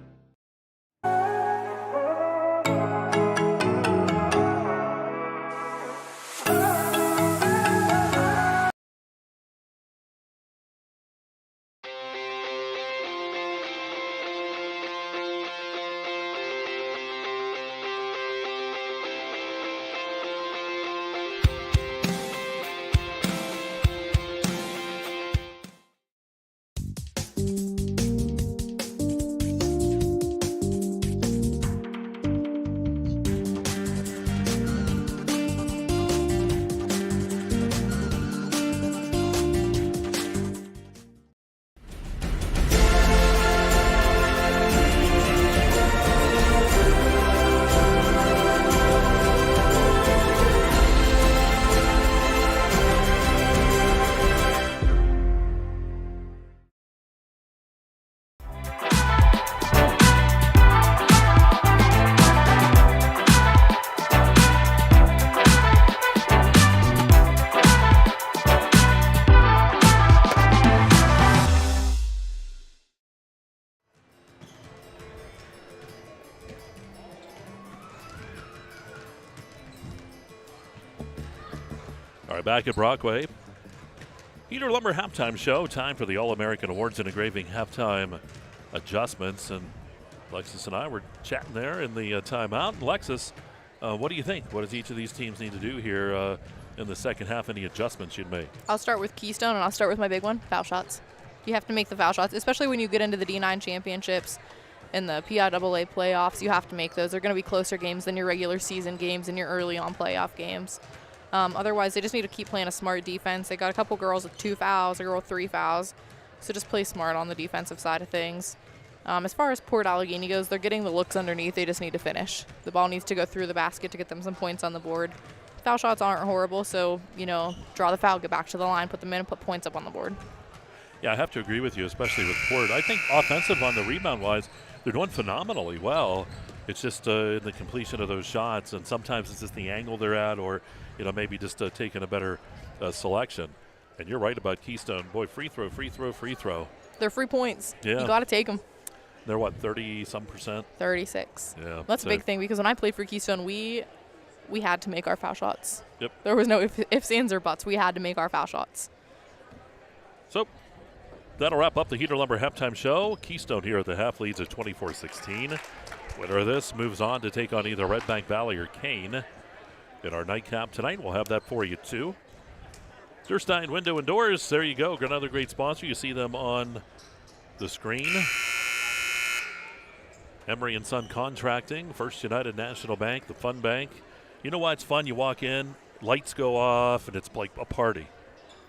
All right, back at Brockway. Heater Lumber halftime show. Time for the All-American Awards and Engraving halftime adjustments. And Lexis and I were chatting there in the timeout. Lexis, what do you think? What does each of these teams need to do here in the second half? Any adjustments you'd make? I'll start with Keystone, and I'll start with my big one, foul shots. You have to make the foul shots, especially when you get into the D9 championships and the PIAA playoffs. You have to make those. They're going to be closer games than your regular season games and your early on playoff games. Otherwise, they just need to keep playing a smart defense. They got a couple girls with 2 fouls, a girl with 3 fouls. So just play smart on the defensive side of things. As far as Port Allegany goes, they're getting the looks underneath. They just need to finish. The ball needs to go through the basket to get them some points on the board. Foul shots aren't horrible, so, draw the foul, get back to the line, put them in, and put points up on the board. Yeah, I have to agree with you, especially with Port. I think offensive on the rebound-wise, they're doing phenomenally well. It's just in the completion of those shots, and sometimes it's just the angle they're at, or maybe just taking a better selection. And you're right about Keystone. Boy, free throw. They're free points. Yeah. You got to take them. They're what, 30-some%? 36. Yeah. That's a big thing, because when I played for Keystone, we had to make our foul shots. Yep. There was no ifs, ands, or buts. We had to make our foul shots. So that'll wrap up the Heater Lumber halftime show. Keystone here at the half leads at 24-16. Winner of this moves on to take on either Red Bank Valley or Kane. In our nightcap tonight, we'll have that for you too. Durstein Window and Doors, there you go. Another great sponsor. You see them on the screen. Emery & Son Contracting, First United National Bank, the Fun Bank. You know why it's fun? You walk in, lights go off, and it's like a party.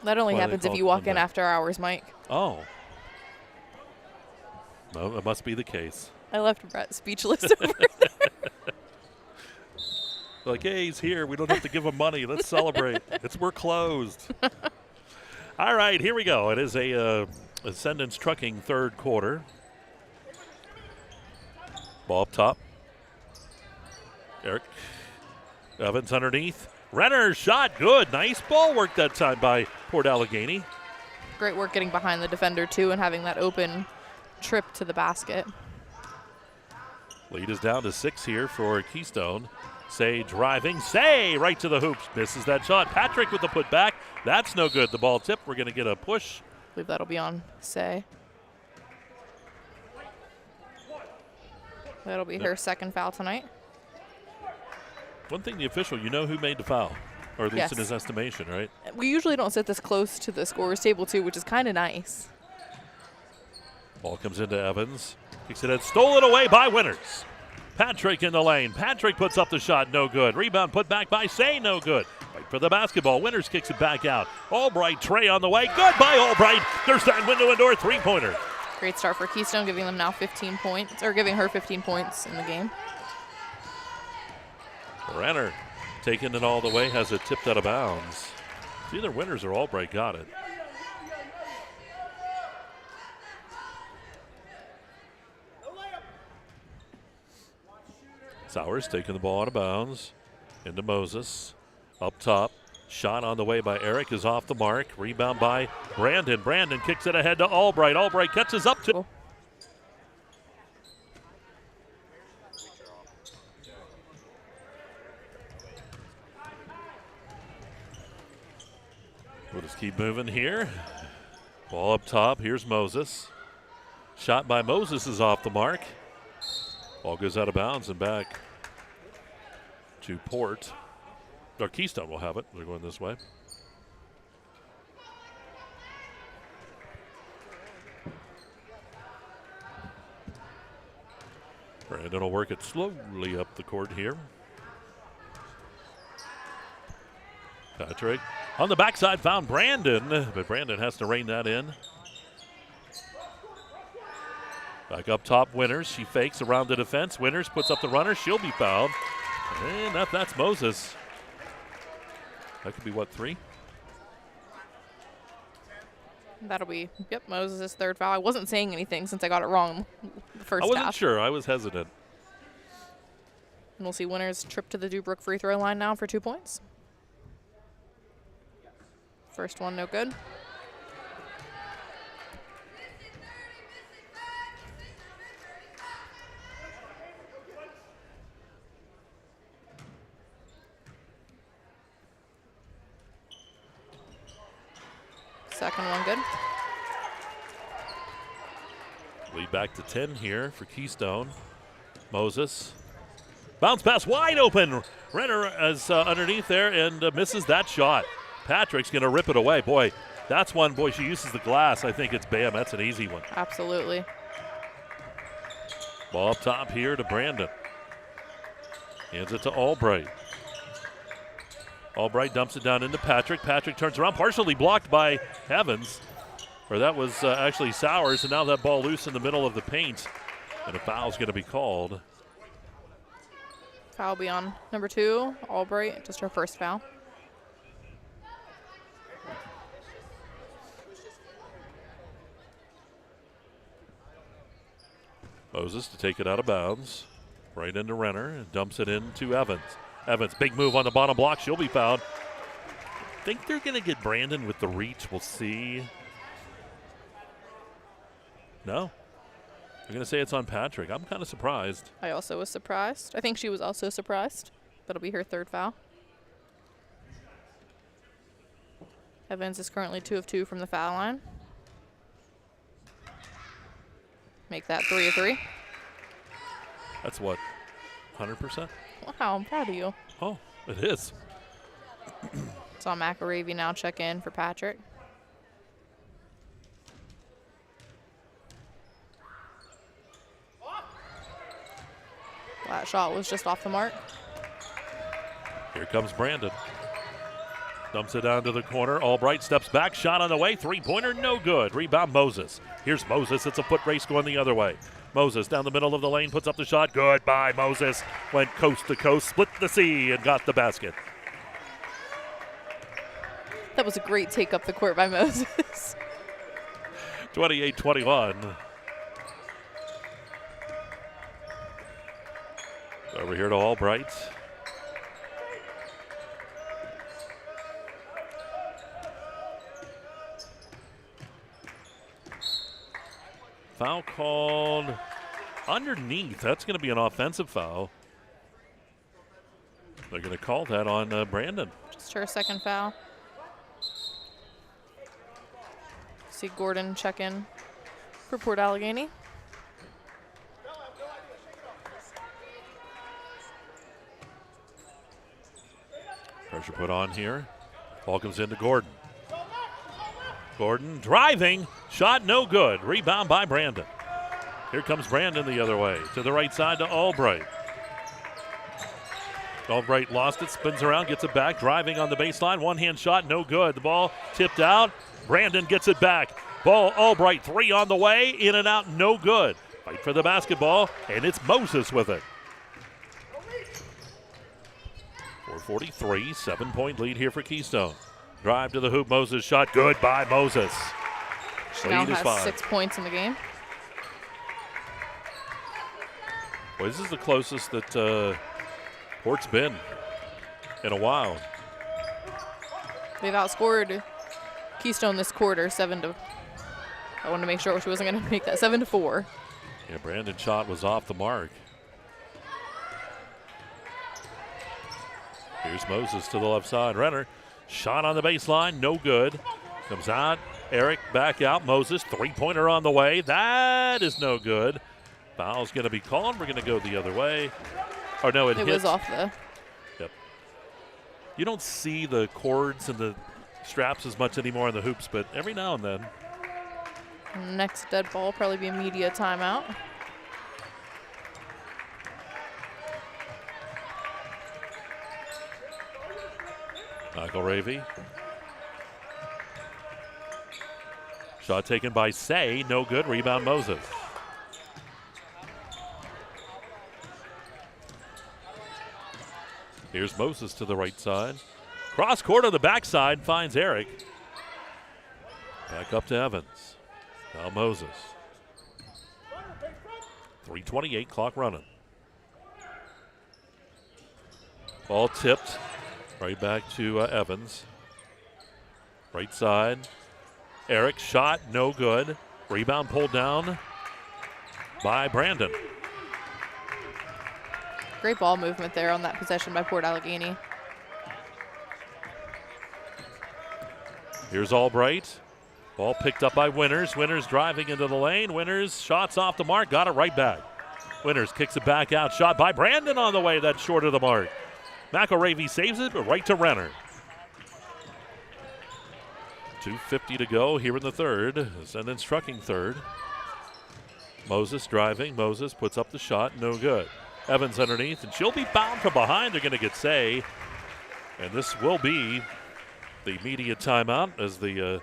That only happens if you walk in after hours, Mike. Oh. No, that must be the case. I left Brett speechless over there. Like, hey, he's here. We don't have to give him money. Let's celebrate. We're closed. All right, here we go. It is a Ascendance Trucking third quarter. Ball up top. Eric Evans underneath. Renner's shot, good. Nice ball work that time by Port Allegany. Great work getting behind the defender, too, and having that open trip to the basket. Lead is down to 6 here for Keystone. Say driving. Say right to the hoops. Misses that shot. Patrick with the putback. That's no good. The ball tipped. We're going to get a push. I believe that'll be on Say. That'll be her second foul tonight. One thing, the official, you know who made the foul, or at least Yes. in his estimation, right? We usually don't sit this close to the scorer's table, too, which is kind of nice. Ball comes into Evans. Kicks it in. Stolen away by Winters. Patrick in the lane. Patrick puts up the shot. No good. Rebound put back by Say. No good. Right for the basketball. Winters kicks it back out. Albright, Trey on the way. Good by Albright. Durstein Window and Door three-pointer. Great start for Keystone, giving them now 15 points, or giving her 15 points in the game. Renner taking it all the way, has it tipped out of bounds. It's either Winters or Albright got it. Sowers taking the ball out of bounds. Into Moses. Up top. Shot on the way by Eric is off the mark. Rebound by Brandon. Brandon kicks it ahead to Albright. Albright catches up to. We'll just keep moving here. Ball up top. Here's Moses. Shot by Moses is off the mark. Ball goes out of bounds and back to Port. Or Keystone will have it. They're going this way. Brandon will work it slowly up the court here. Patrick on the backside found Brandon, but Brandon has to rein that in. Back up top, Winters. She fakes around the defense. Winters puts up the runner. She'll be fouled. And that's Moses. That could be, what, 3? That'll be, Moses' third foul. I wasn't saying anything since I got it wrong the first half. I wasn't sure. I was hesitant. And we'll see Winters trip to the Dubrook free throw line now for 2 points. First one, no good. Second one good. Lead back to 10 here for Keystone. Moses. Bounce pass wide open. Renner is underneath there and misses that shot. Patrick's going to rip it away. Boy, that's one. Boy, she uses the glass. I think it's bam. That's an easy one. Absolutely. Ball up top here to Brandon. Hands it to Albright. Albright dumps it down into Patrick. Patrick turns around, partially blocked by Evans. Or that was actually Sowers, and now that ball loose in the middle of the paint. And a foul's going to be called. Foul be on number 2, Albright, just her first foul. Moses to take it out of bounds. Right into Renner and dumps it into Evans. Evans, big move on the bottom block. She'll be fouled. I think they're going to get Brandon with the reach. We'll see. No. I'm going to say it's on Patrick. I'm kind of surprised. I also was surprised. I think she was also surprised. That'll be her third foul. Evans is currently 2 of 2 from the foul line. Make that 3 of 3. That's what, 100%? Wow, I'm proud of you. Oh, it is. Saw McAravey now check in for Patrick. That shot was just off the mark. Here comes Brandon. Dumps it down to the corner. Albright steps back. Shot on the way. Three-pointer, no good. Rebound, Moses. Here's Moses. It's a foot race going the other way. Moses down the middle of the lane, puts up the shot. Goodbye, Moses. Went coast to coast, split the sea, and got the basket. That was a great take up the court by Moses. 28-21. Over here to Albright. Foul called underneath. That's going to be an offensive foul. They're going to call that on Brandon. Just her second foul. See Gordon check in for Port Allegany. Pressure put on here. Ball comes into Gordon. Gordon driving. Shot no good. Rebound by Brandon. Here comes Brandon the other way. To the right side to Albright. Albright lost it. Spins around. Gets it back. Driving on the baseline. One-hand shot. No good. The ball tipped out. Brandon gets it back. Ball Albright. 3 on the way. In and out. No good. Fight for the basketball. And it's Moses with it. 4:43. 7-point lead here for Keystone. Drive to the hoop. Moses shot. Good by Moses. She now has 6 points in the game. Boy, this is the closest that Port's been in a while. They've outscored Keystone this quarter 7-. I wanted to make sure she wasn't going to make that 7-4. Yeah, Brandon's shot was off the mark. Here's Moses to the left side. Renner, shot on the baseline, no good. Comes out, Eric back out. Moses, three-pointer on the way. That is no good. Foul's going to be called. We're going to go the other way. Oh, no, it was off the. Yep. You don't see the cords and the straps as much anymore in the hoops, but every now and then. Next dead ball, probably be a media timeout. McElravy. Shot taken by Say, no good. Rebound Moses. Here's Moses to the right side. Cross court on the backside, finds Eric. Back up to Evans. Now Moses. 3:28, clock running. Ball tipped. Right back to Evans. Right side. Eric shot, no good. Rebound pulled down by Brandon. Great ball movement there on that possession by Port Allegany. Here's Albright. Ball picked up by Winters. Winters driving into the lane. Winters shots off the mark. Got it right back. Winters kicks it back out. Shot by Brandon on the way. That's short of the mark. McElravy saves it, but right to Renner. 2:50 to go here in the third. Ascendant's trucking third. Moses driving. Moses puts up the shot. No good. Evans underneath, and she'll be bound from behind. They're going to get Say. And this will be the immediate timeout as the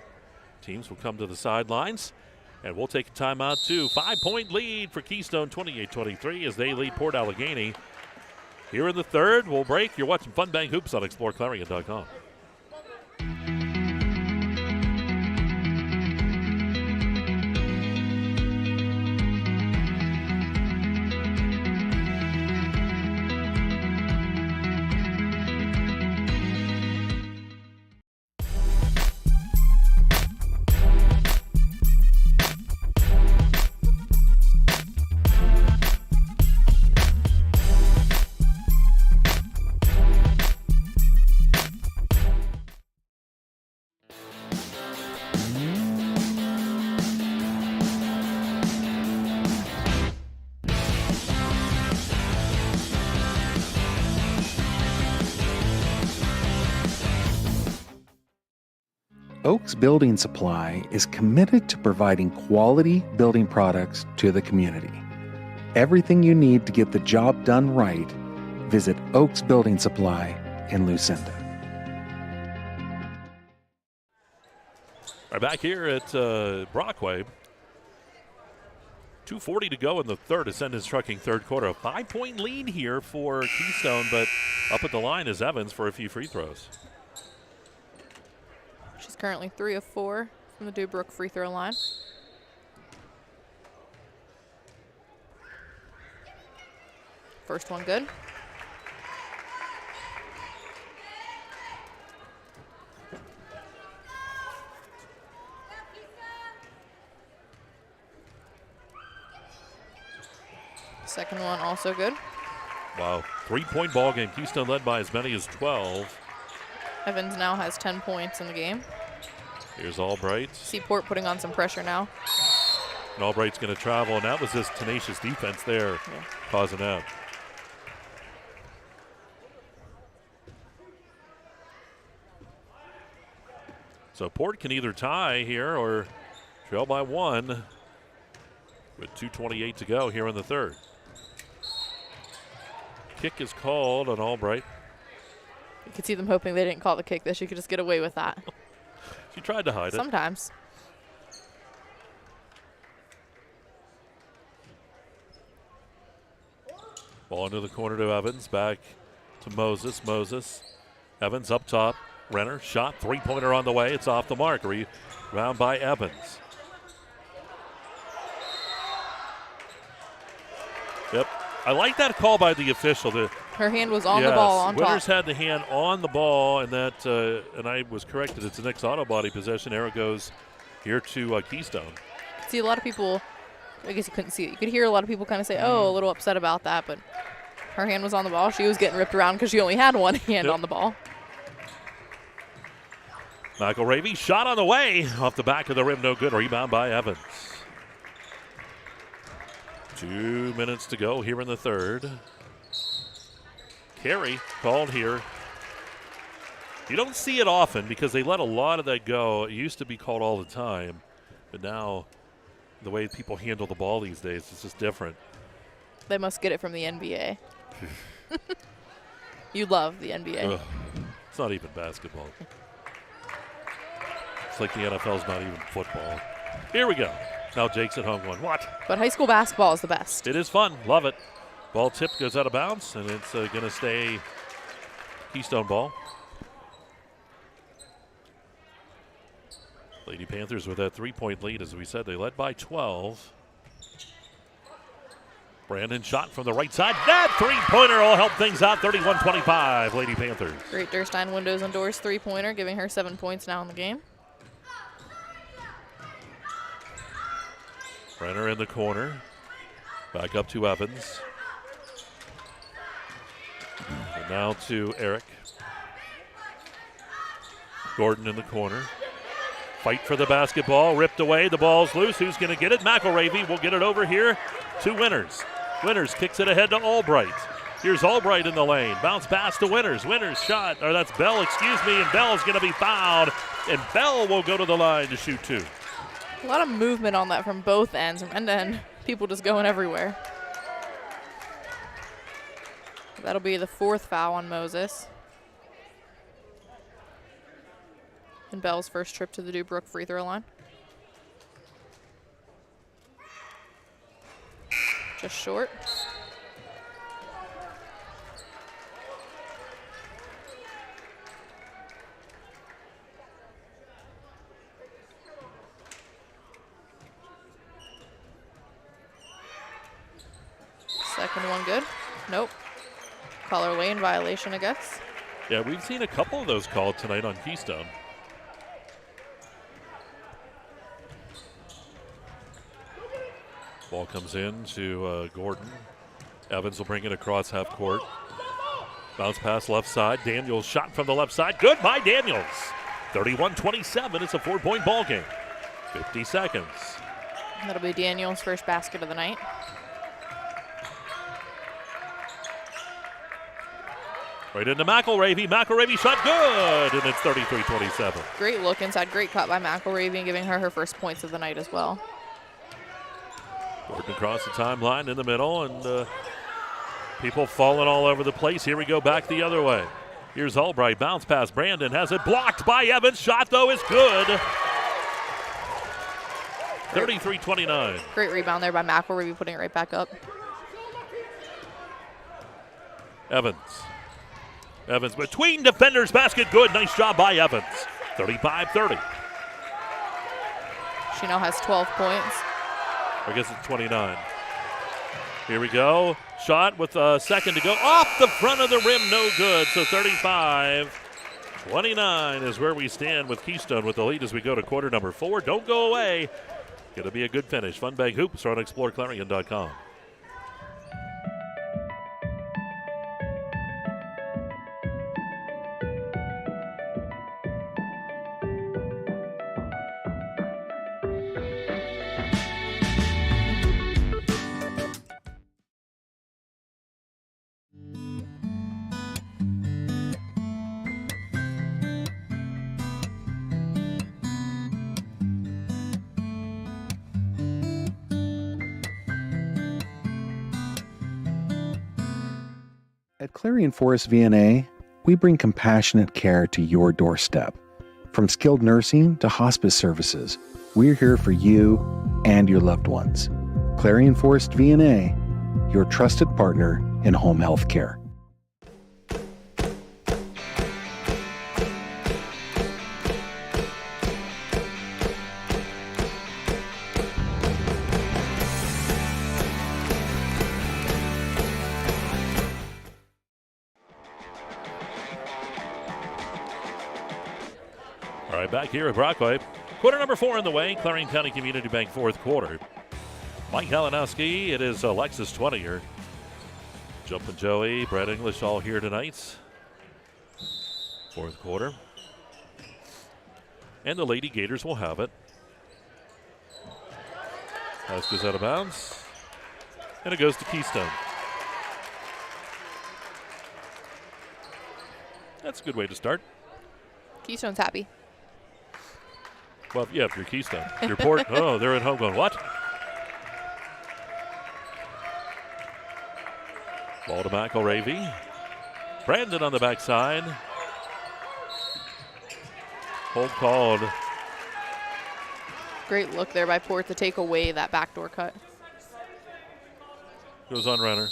teams will come to the sidelines. And we'll take a timeout too. 5-point lead for Keystone, 28-23 as they lead Port Allegany. Here in the third, we'll break. You're watching Fun Bang Hoops on exploreClarion.com. Oaks Building Supply is committed to providing quality building products to the community. Everything you need to get the job done right, visit Oaks Building Supply in Lucinda. Right back here at Brockway. 2:40 to go in the third. Ascendant's trucking third quarter. A 5-point lead here for Keystone, but up at the line is Evans for a few free throws. She's currently 3 of 4 from the Dubrook free throw line. First one good. Second one also good. Wow, 3-point ball game. Keystone led by as many as 12. Evans now has 10 points in the game. Here's Albright. See Port putting on some pressure now. And Albright's going to travel, and that was this tenacious defense there, causing out. So Port can either tie here or trail by 1 with 2:28 to go here in the third. Kick is called on Albright. You could see them hoping they didn't call the kick, that she could just get away with that. She tried to hide it. Sometimes. Ball into the corner to Evans. Back to Moses. Moses. Evans up top. Renner. Shot. Three-pointer on the way. It's off the mark. Rebound by Evans. Yep. I like that call by the official. Her hand was on the ball on top. Winters had the hand on the ball, and that, and I was corrected. It's the next auto body possession. Arrow goes here to Keystone. See, a lot of people, I guess you couldn't see it. You could hear a lot of people kind of say, oh, a little upset about that, but her hand was on the ball. She was getting ripped around because she only had one hand on the ball. McElravy shot on the way. Off the back of the rim, no good. Rebound by Evans. 2 minutes to go here in the third. Carry called here. You don't see it often because they let a lot of that go. It used to be called all the time, but now the way people handle the ball these days is just different. They must get it from the NBA. You love the NBA. Ugh. It's not even basketball. It's like the NFL's not even football. Here we go. Now Jake's at home going, what? But high school basketball is the best. It is fun. Love it. Ball tip goes out of bounds, and it's going to stay Keystone ball. Lady Panthers with that 3-point lead. As we said, they led by 12. Brandon shot from the right side. That three-pointer will help things out. 31-25, Lady Panthers. Great Durstein windows and doors three-pointer, giving her 7 points now in the game. Renner in the corner. Back up to Evans. And now to Eric. Gordon in the corner. Fight for the basketball, ripped away, the ball's loose. Who's going to get it? McElravy will get it over here to Winters. Winters kicks it ahead to Albright. Here's Albright in the lane. Bounce pass to Winters. Winters shot, or that's Bell, excuse me, and Bell's going to be fouled. And Bell will go to the line to shoot 2. A lot of movement on that from both ends, from end to end. People just going everywhere. That'll be the 4th foul on Moses. And Bell's first trip to the DuBrook free throw line. Just short. Second one good. Nope. Collar lane violation, I guess. Yeah, we've seen a couple of those called tonight on Keystone. Ball comes in to Gordon. Evans will bring it across half court. Bounce pass left side. Daniels shot from the left side. Good by Daniels. 31-27. It's a 4-point ball game. 50 seconds. That'll be Daniels' first basket of the night. Right into McElravy. McElravy shot good, and it's 33-27. Great look inside. Great cut by McElravy and giving her first points of the night as well. Gordon across the timeline in the middle, and people falling all over the place. Here we go back the other way. Here's Albright. Bounce pass. Brandon has it blocked by Evans. Shot, though, is good. 33-29. Great rebound there by McElravy, putting it right back up. Evans between defenders, basket good. Nice job by Evans. 35-30. She now has 12 points. I guess it's 29. Here we go. Shot with a second to go. Off the front of the rim, no good. So 35-29 is where we stand with Keystone with the lead as we go to quarter number 4. Don't go away. Going to be a good finish. Fun Bag Hoops are on exploreClarion.com. At Clarion Forest VNA, we bring compassionate care to your doorstep. From skilled nursing to hospice services, we're here for you and your loved ones. Clarion Forest VNA, your trusted partner in home health care. Back here at Brockway. Quarter number 4 in the way. Clarion County Community Bank fourth quarter. Mike Kalinowsi, it is Lexis Twentier. Jumpin' Joey, Brad English all here tonight. Fourth quarter. And the Lady Gators will have it. Pass goes out of bounds. And it goes to Keystone. That's a good way to start. Keystone's happy. Well, yeah, if you're Keystone. Your port, oh, they're at home going, what? Ball to McElravy. Brandon on the backside. Hold called. Great look there by Port to take away that backdoor cut. Goes on runner.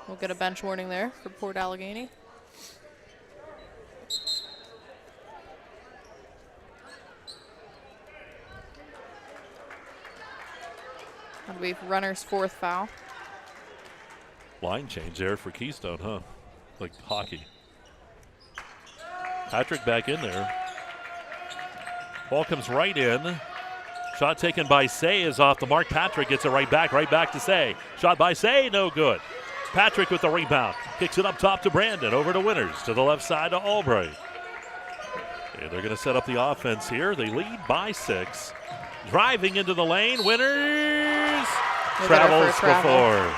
We'll get a bench warning there for Port Allegany. That'll be runner's 4th foul. Line change there for Keystone, huh? Like hockey. Patrick back in there. Ball comes right in. Shot taken by Say is off the mark. Patrick gets it right back to Say. Shot by Say, no good. Patrick with the rebound. Kicks it up top to Brandon. Over to Winters. To the left side to Albright. And they're going to set up the offense here. They lead by 6. Driving into the lane. Winners travels before.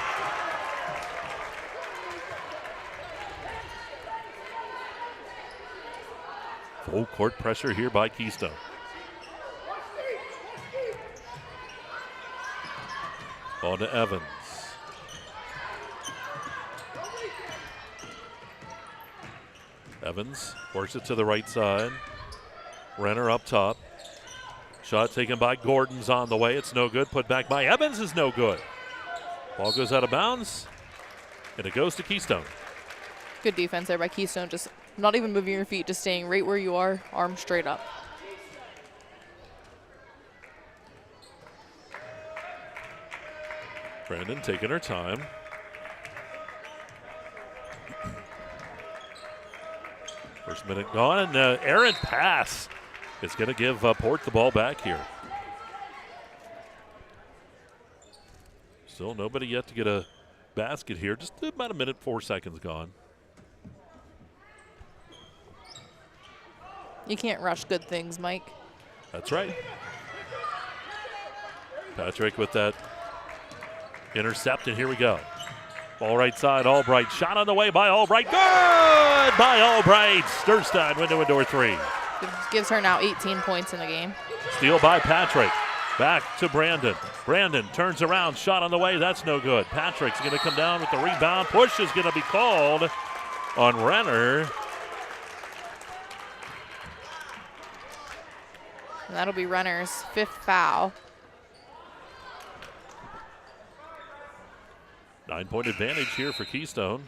Full court pressure here by Keystone. On to Evans. Evans works it to the right side. Renner up top. Shot taken by Gordon's on the way. It's no good. Put back by Evans is no good. Ball goes out of bounds, and it goes to Keystone. Good defense there by Keystone. Just not even moving your feet, just staying right where you are, arms straight up. Brandon taking her time. First minute gone, and errant pass is going to give Port the ball back here. Still nobody yet to get a basket here. Just about a minute, 4 seconds gone. You can't rush good things, Mike. That's right. Patrick with that intercept, and here we go. Ball right side, Albright. Shot on the way by Albright. Good by Albright. Sturstein, window door 3. Gives her now 18 points in the game. Steal by Patrick. Back to Brandon. Brandon turns around. Shot on the way. That's no good. Patrick's going to come down with the rebound. Push is going to be called on Renner. And that'll be Renner's 5th foul. 9-point advantage here for Keystone.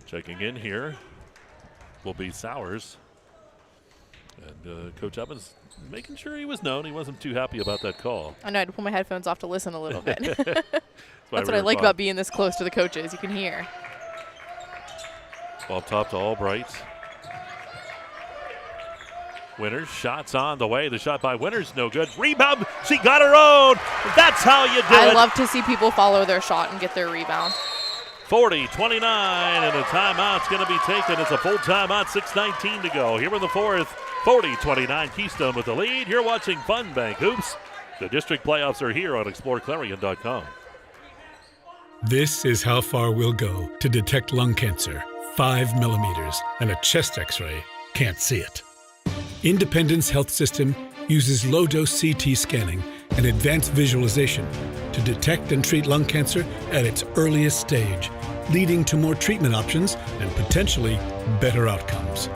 Checking in here will be Sowers. And Coach Evans making sure he was known. He wasn't too happy about that call. I know, I had to pull my headphones off to listen a little bit. That's what I like about being this close to the coaches. You can hear. Ball top to Albright. Winters, shots on the way. The shot by Winters, no good. Rebound, she got her own. That's how you do it. I love to see people follow their shot and get their rebound. 40-29, and a timeout's going to be taken. It's a full timeout, 6:19 to go. Here in the fourth, 40-29, Keystone with the lead. You're watching Fun Bank Hoops. The district playoffs are here on exploreClarion.com. This is how far we'll go to detect lung cancer. 5 millimeters, and a chest x-ray can't see it. Independence Health System uses low-dose CT scanning and advanced visualization to detect and treat lung cancer at its earliest stage, leading to more treatment options and potentially better outcomes.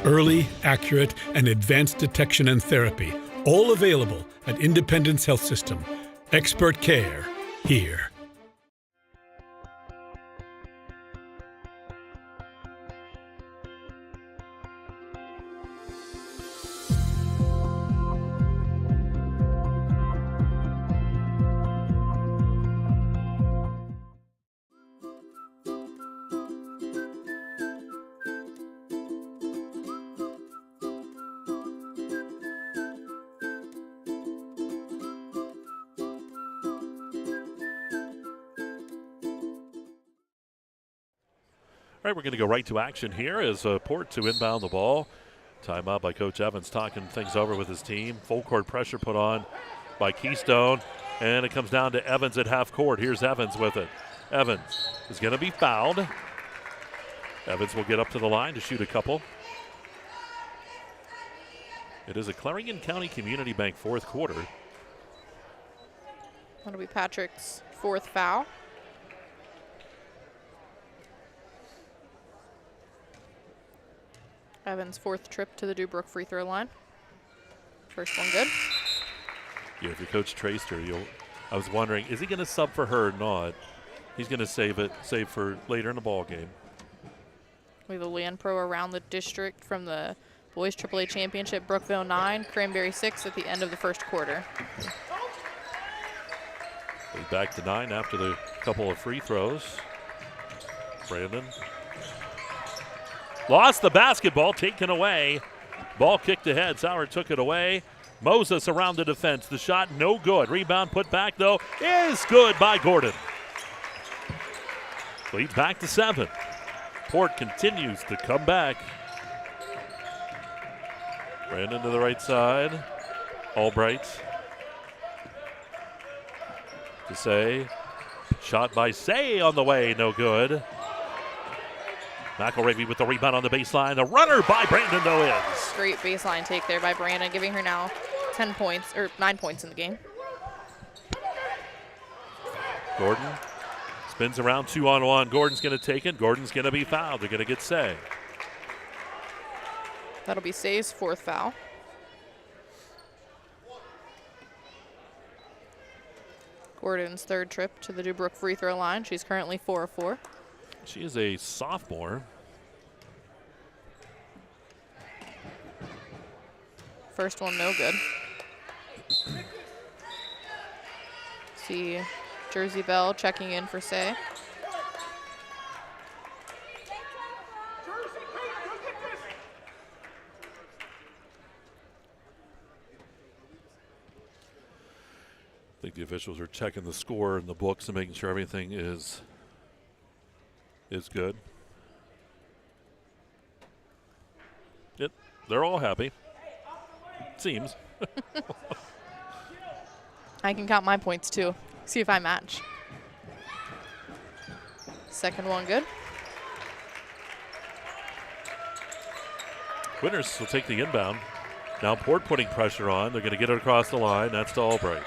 Early, accurate, and advanced detection and therapy, all available at Independence Health System. Expert care here. All right, we're going to go right to action here as Port to inbound the ball. Timeout by Coach Evans, talking things over with his team. Full court pressure put on by Keystone, and it comes down to Evans at half court. Here's Evans with it. Evans is going to be fouled. Evans will get up to the line to shoot a couple. It is a Clarion County Community Bank fourth quarter. That'll be Patrick's 4th foul. Evans' 4th trip to the Dubrook free throw line. First one good. Yeah, if your coach traced her, I was wondering, is he going to sub for her or not? He's going to save for later in the ball game. We have a Land Pro around the district from the Boys AAA Championship. Brookville 9, Cranberry 6 at the end of the first quarter. He's back to 9 after the couple of free throws. Brandon Lost the basketball, taken away. Ball kicked ahead. Sauer took it away. Moses around the defense. The shot no good. Rebound put back, though, is good by Gordon. Lead back to 7. Port continues to come back. Brandon to the right side. Albright. To Say. Shot by Say on the way, no good. McElravy with the rebound on the baseline. The runner by Brandon, though, is. Great baseline take there by Brandon, giving her now 10 points, or 9 points in the game. Gordon spins around 2-on-1. Gordon's going to take it. Gordon's going to be fouled. They're going to get Say. That'll be Say's 4th foul. Gordon's 3rd trip to the DuBrook free throw line. She's currently 4 of 4. She is a sophomore. First one, no good. See Jersey Bell checking in for Say. I think the officials are checking the score in the books and making sure everything is good. Yep, they're all happy. Seems. I can count my points too. See if I match. Second one good. Winners will take the inbound. Now Port putting pressure on. They're going to get it across the line. That's to Albright.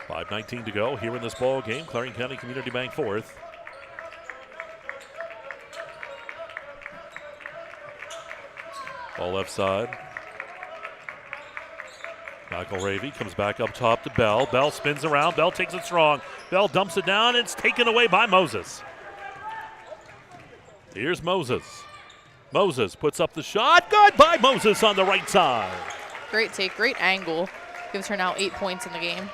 5:19 to go here in this ball game. Clarion County Community Bank 4th. Ball left side. McElravy comes back up top to Bell. Bell spins around. Bell takes it strong. Bell dumps it down. It's taken away by Moses. Here's Moses. Moses puts up the shot. Good by Moses on the right side. Great take, great angle. Gives her now 8 points in the game.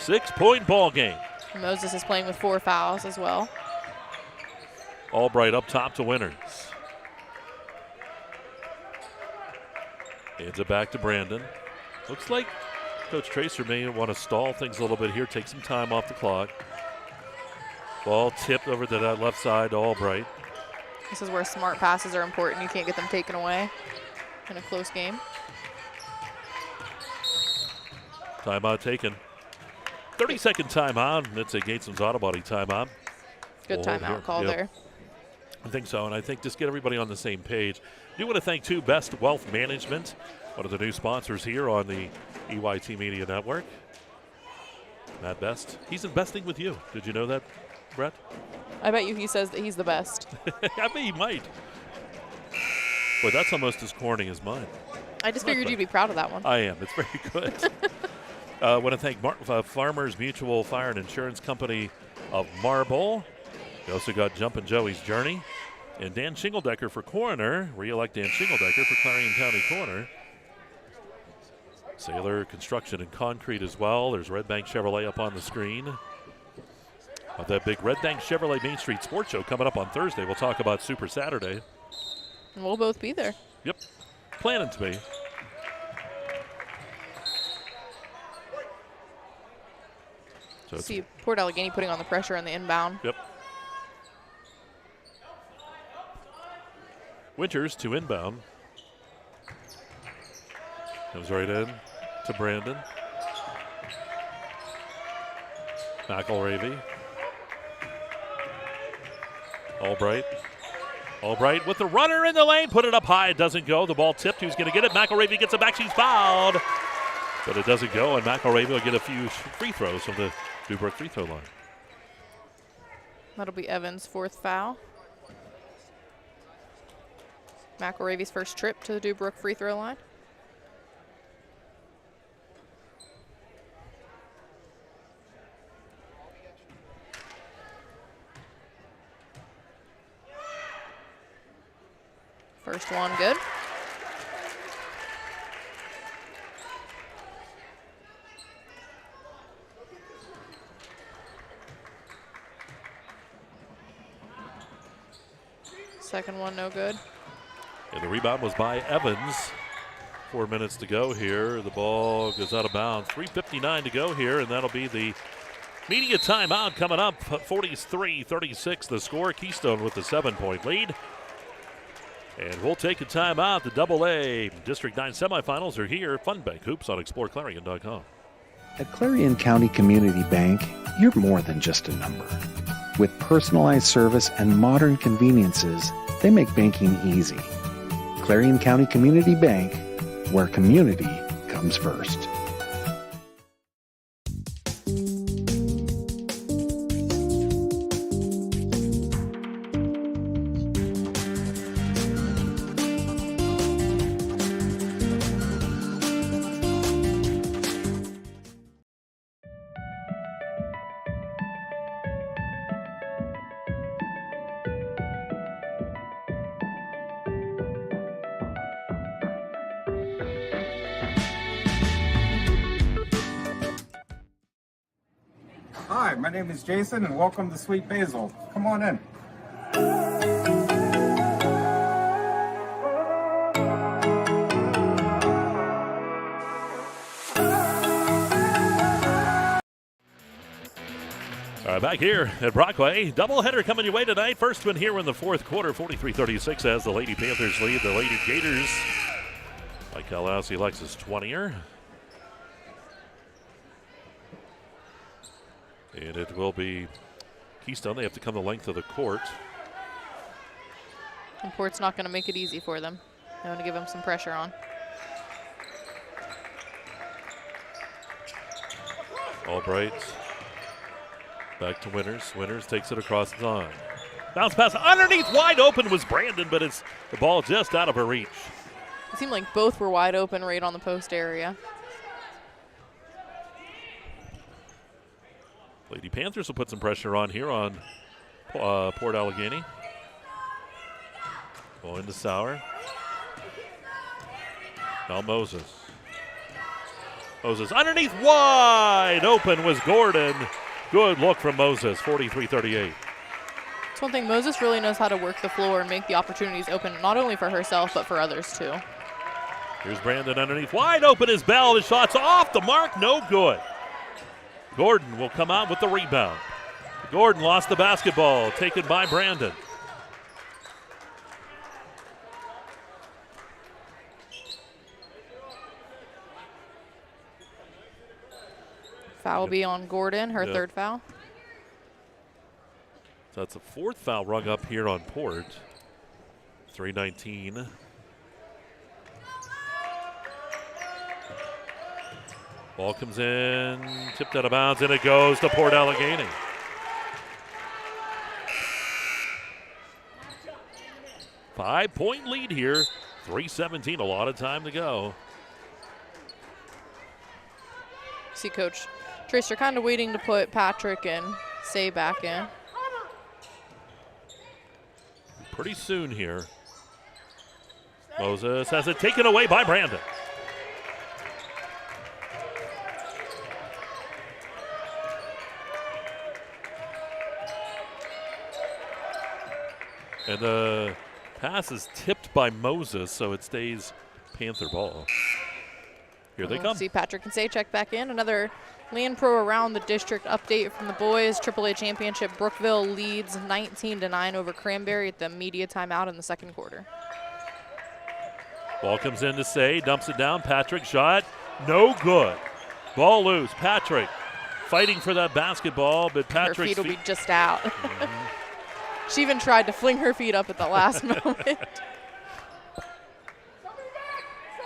6-point ball game. Moses is playing with 4 fouls as well. Albright up top to Winners. Hands it back to Brandon. Looks like Coach Tracer may want to stall things a little bit here, take some time off the clock. Ball tipped over to that left side to Albright. This is where smart passes are important. You can't get them taken away in a close game. Timeout taken. 30-second timeout, and it's a Gateson's Auto Body timeout. Good timeout call there. I think so, and I think just get everybody on the same page. I do want to thank, too, Best Wealth Management, one of the new sponsors here on the EYT Media Network. Matt Best, he's investing with you. Did you know that, Brett? I bet you he says that he's the best. I bet he might. Boy, that's almost as corny as mine. I just figured you'd be proud of that one. I am. It's very good. I want to thank Farmers Mutual Fire and Insurance Company of Marble. We also got Jumpin' Joey's Journey. And Dan Shingledecker for coroner. Re-elect Dan Shingledecker for Clarion County coroner. Sailor Construction and Concrete as well. There's Red Bank Chevrolet up on the screen. That big Red Bank Chevrolet Main Street Sports Show coming up on Thursday. We'll talk about Super Saturday. And we'll both be there. Yep. Planning to be. So see Port Allegany putting on the pressure on the inbound. Yep. Winters to inbound. Comes right in to Brandon. McElravy. Albright. Albright with the runner in the lane. Put it up high. It doesn't go. The ball tipped. Who's going to get it? McElravy gets it back. She's fouled. But it doesn't go, and McElravy will get a few free throws from the DuBrook free throw line. That'll be Evans' 4th foul. McElravy's first trip to the DuBrook free throw line. First one good. Second one, no good. And the rebound was by Evans. 4 minutes to go here. The ball goes out of bounds. 3:59 to go here, and that'll be the media timeout coming up. 43-36 the score. Keystone with the 7-point lead. And we'll take a timeout. The AA District 9 semifinals are here. Fun Bank Hoops on exploreClarion.com. At Clarion County Community Bank, you're more than just a number. With personalized service and modern conveniences, they make banking easy. Clarion County Community Bank, where community comes first. Hi, my name is Jason, and welcome to Sweet Basil. Come on in. All right, back here at Brockway. Doubleheader coming your way tonight. First one here in the fourth quarter, 43-36 as the Lady Panthers lead the Lady Gators by Kalinowsi, Lexis, Twentier. And it will be Keystone. They have to come the length of the court. And Port's not going to make it easy for them. They want to give them some pressure on. Albright back to Winters. Winters takes it across the line. Bounce pass underneath, wide open was Brandon, but it's the ball just out of her reach. It seemed like both were wide open right on the post area. Lady Panthers will put some pressure on here on Port Allegany. Going to Sauer. Now Moses. Moses underneath, wide open was Gordon. Good look from Moses, 43-38. It's one thing, Moses really knows how to work the floor and make the opportunities open, not only for herself, but for others too. Here's Brandon underneath, wide open is Bell. The shot's off the mark, no good. Gordon will come out with the rebound. Gordon lost the basketball, taken by Brandon. Foul will be on Gordon, her third foul. So that's a fourth foul rung up here on Port. 3:19. Ball comes in, tipped out of bounds, and it goes to Port Allegany. Five-point lead here, 3:17, a lot of time to go. See Coach Tracer kind of waiting to put Patrick and Say back in. Pretty soon here. Moses has it taken away by Brandon. And the pass is tipped by Moses, so it stays Panther ball. Here they come. See Patrick and Say check back in. Another Land Pro around the district update from the boys. AAA championship. Brookville leads 19-9 over Cranberry at the media timeout in the second quarter. Ball comes in to Say, dumps it down. Patrick shot, no good. Ball loose. Patrick fighting for that basketball, but Patrick's her feet will be just out. She even tried to fling her feet up at the last moment.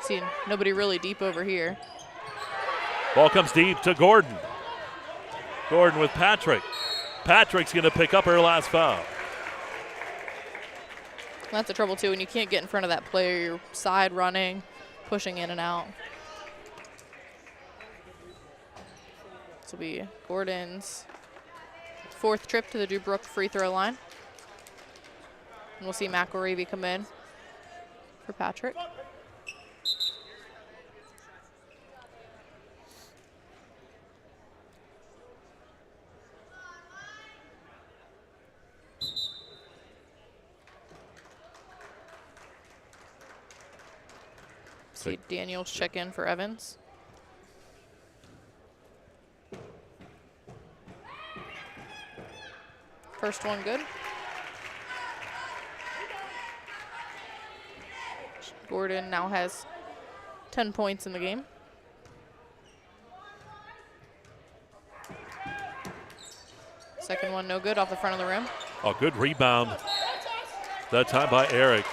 See, nobody really deep over here. Ball comes deep to Gordon. Gordon with Patrick. Patrick's going to pick up her last foul. That's the trouble, too, when you can't get in front of that player. You're side running, pushing in and out. This will be Gordon's fourth trip to the Dubrook free throw line. And we'll see McElravy come in for Patrick. See Daniels check in for Evans. First one good. Gordon now has 10 points in the game. Second one no good off the front of the rim. A good rebound. That time by Eric.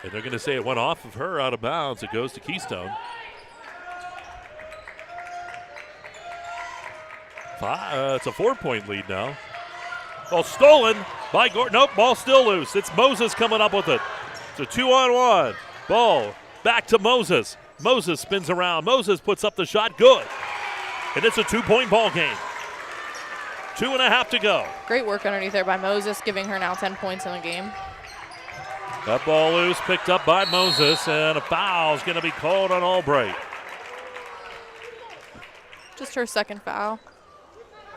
And they're going to say it went off of her out of bounds. It goes to Keystone. It's a 4-point lead now. Ball stolen by Gordon. Nope, ball still loose. It's Moses coming up with it. It's a 2-on-1. Ball back to Moses. Moses spins around. Moses puts up the shot. Good. And it's a 2-point ball game. 2.5 to go. Great work underneath there by Moses, giving her now 10 points in the game. That ball loose, picked up by Moses, and a foul is going to be called on Albright. Just her second foul.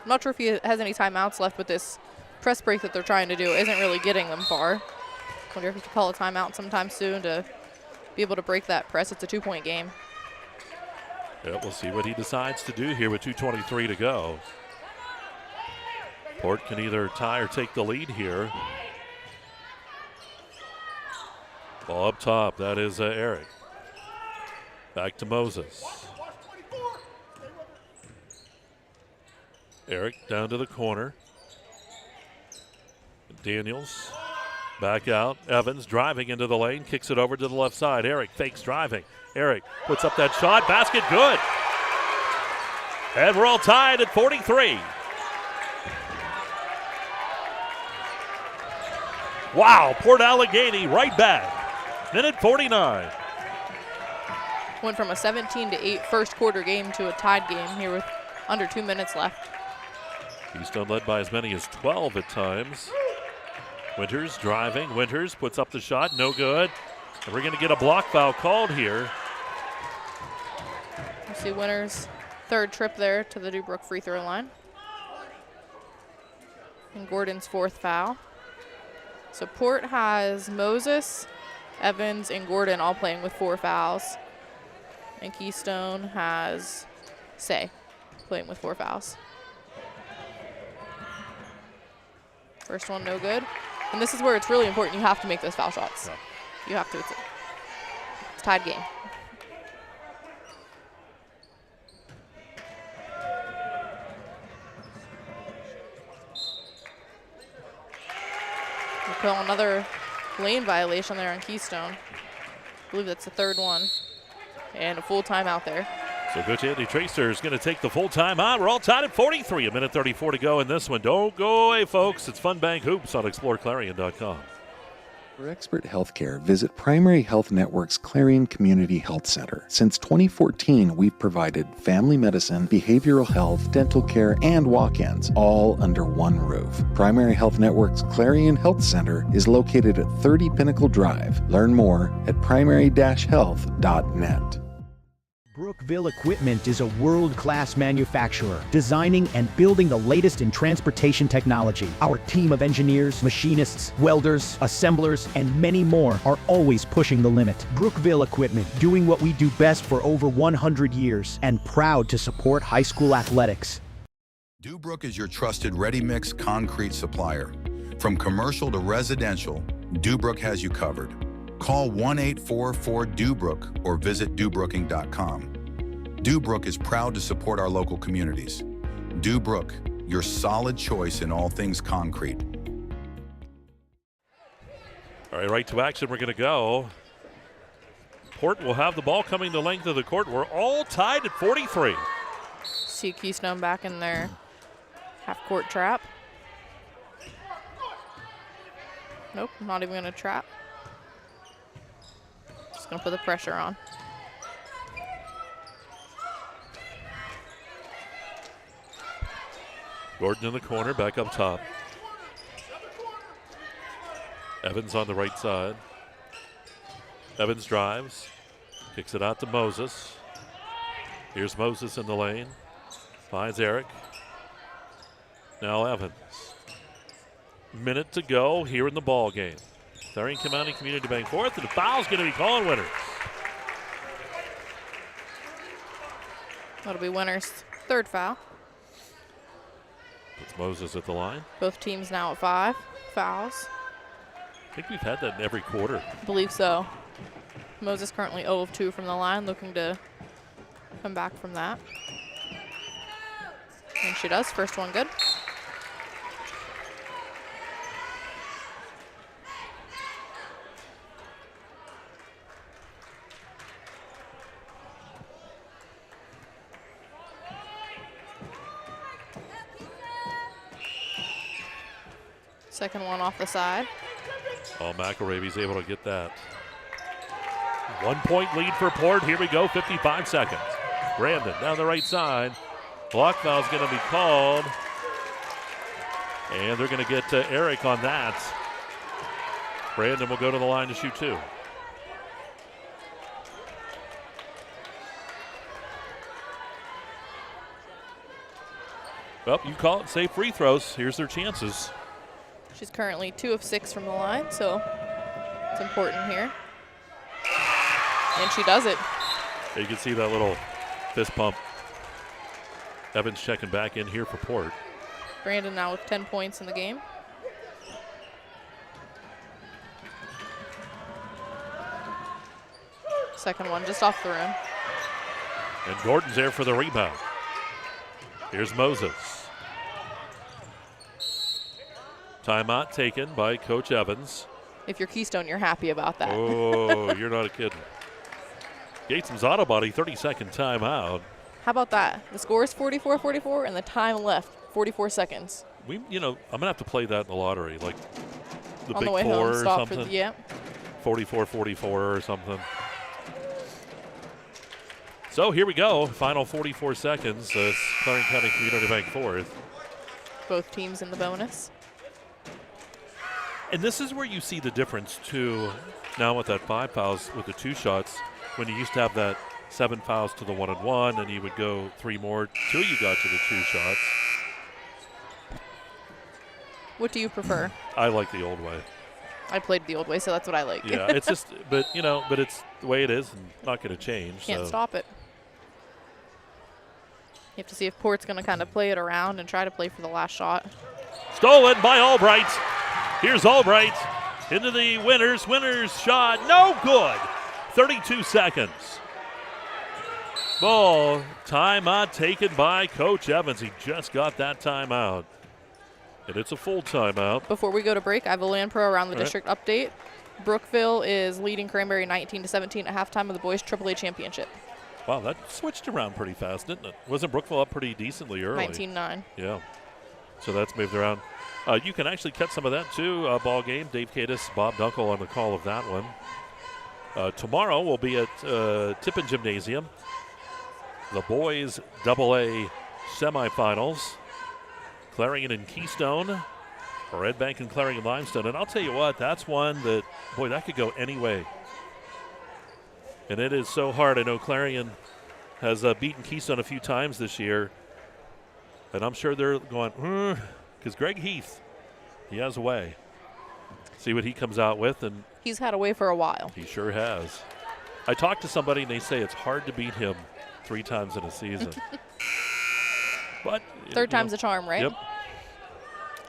I'm not sure if he has any timeouts left, but this press break that they're trying to do isn't really getting them far. Wonder if he could call a timeout sometime soon to be able to break that press. It's a 2-point game. Yeah, we'll see what he decides to do here with 2:23 to go. Port can either tie or take the lead here. Ball up top, that is Eric. Back to Moses. Eric down to the corner. Daniels back out. Evans driving into the lane, kicks it over to the left side. Eric fakes driving. Eric puts up that shot, basket good. And we're all tied at 43. Wow, Port Allegany right back. Minute 49. Went from a 17-8 first quarter game to a tied game here with under 2 minutes left. Keystone led by as many as 12 at times. Winters driving. Winters puts up the shot. No good. And we're going to get a block foul called here. You see Winters' third trip there to the DuBrook free throw line. And Gordon's fourth foul. So Port has Moses, Evans, and Gordon all playing with 4 fouls. And Keystone has Say playing with 4 fouls. First one no good. And this is where it's really important. You have to make those foul shots. Yeah. You have to. It's a tied game. We'll call another lane violation there on Keystone. I believe that's the third one. And a full timeout there. So Coach Andy Tracer is going to take the full time out. We're all tied at 43. A minute 34 to go in this one. Don't go away, folks. It's Fun Bank Hoops on exploreClarion.com. For expert healthcare, visit Primary Health Network's Clarion Community Health Center. Since 2014, we've provided family medicine, behavioral health, dental care, and walk-ins, all under one roof. Primary Health Network's Clarion Health Center is located at 30 Pinnacle Drive. Learn more at primary-health.net. Brookville Equipment is a world-class manufacturer, designing and building the latest in transportation technology. Our team of engineers, machinists, welders, assemblers, and many more are always pushing the limit. Brookville Equipment, doing what we do best for over 100 years, and proud to support high school athletics. DuBrook is your trusted ready-mix concrete supplier. From commercial to residential, DuBrook has you covered. Call 1-844-DuBrook or visit DuBrooking.com. DuBrook is proud to support our local communities. DuBrook, your solid choice in all things concrete. All right, right to action we're going to go. Port will have the ball coming the length of the court. We're all tied at 43. See Keystone back in their half-court trap. Nope, not even going to trap. Just going to put the pressure on. Gordon in the corner, back up top. Evans on the right side. Evans drives, kicks it out to Moses. Here's Moses in the lane. Finds Eric. Now Evans. minute to go here in the ball game. Clarion County Community Bank fourth, and the foul's going to be calling winners. That'll be winners' third foul. Puts Moses at the line. Both teams now at 5 fouls. I think we've had that in every quarter. I believe so. Moses currently 0 of 2 from the line, looking to come back from that. And she does. First one good. Second one off the side. Oh, McElravy's able to get that. 1 point lead for Port. Here we go, 55 seconds. Brandon down the right side. Block foul's going to be called. And they're going to get Eric on that. Brandon will go to the line to shoot 2. Well, you call it safe free throws. Here's their chances. She's currently 2 of 6 from the line, so it's important here. And she does it. You can see that little fist pump. Evans checking back in here for Port. Brandon now with 10 points in the game. Second one just off the rim. And Gordon's there for the rebound. Here's Moses. Timeout taken by Coach Evans. If you're Keystone, you're happy about that. Oh, you're not kidding. Gateson's Auto Body, 30-second timeout. How about that? The score is 44-44, and the time left, 44 seconds. I'm gonna have to play that in the lottery, like the on big the way 4 home, or stop something. for the, 44-44 or something. So here we go. Final 44 seconds. Clarion County Community Bank fourth. Both teams in the bonus. And this is where you see the difference too. Now with that 5 fouls with the 2 shots, when you used to have that 7 fouls to the 1-on-1, and you would go 3 more till you got to the 2 shots. What do you prefer? I like the old way. I played the old way, so that's what I like. Yeah, it's just, but it's the way it is, and not going to change. Can't stop it. You have to see if Port's going to kind of play it around and try to play for the last shot. Stolen by Albright. Here's Albright into the winners shot. No good. 32 seconds. Ball timeout taken by Coach Evans. He just got that timeout. And it's a full timeout. Before we go to break, I have a Land Pro around the district update. Brookville is leading Cranberry 19-17 at halftime of the boys AAA championship. Wow, that switched around pretty fast, didn't it? Wasn't Brookville up pretty decently early? 19-9. Yeah. So that's moved around. You can actually catch some of that too. Ball game. Dave Cadis, Bob Dunkel on the call of that one. Tomorrow we'll be at Tippin Gymnasium. The boys AA semifinals. Clarion and Keystone. Red Bank and Clarion Limestone. And I'll tell you what, that's one that, boy, that could go any way. And it is so hard. I know Clarion has beaten Keystone a few times this year. And I'm sure they're going, because Greg Heath, he has a way. See what he comes out with. And he's had a way for a while. He sure has. I talked to somebody, and they say it's hard to beat him 3 times in a season. But third time's a charm, right? Yep.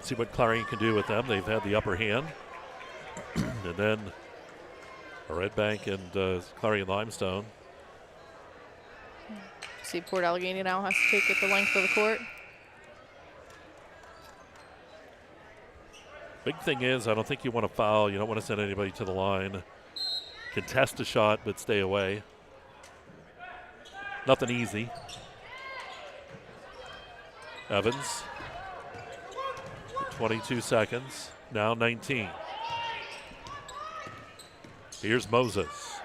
See what Clarion can do with them. They've had the upper hand. And then Red Bank and Clarion Limestone. See, Port Allegany now has to take it the length of the court. Big thing is, I don't think you want to foul. You don't want to send anybody to the line. Contest a shot, but stay away. Nothing easy. Evans. 22 seconds. Now 19. Here's Moses.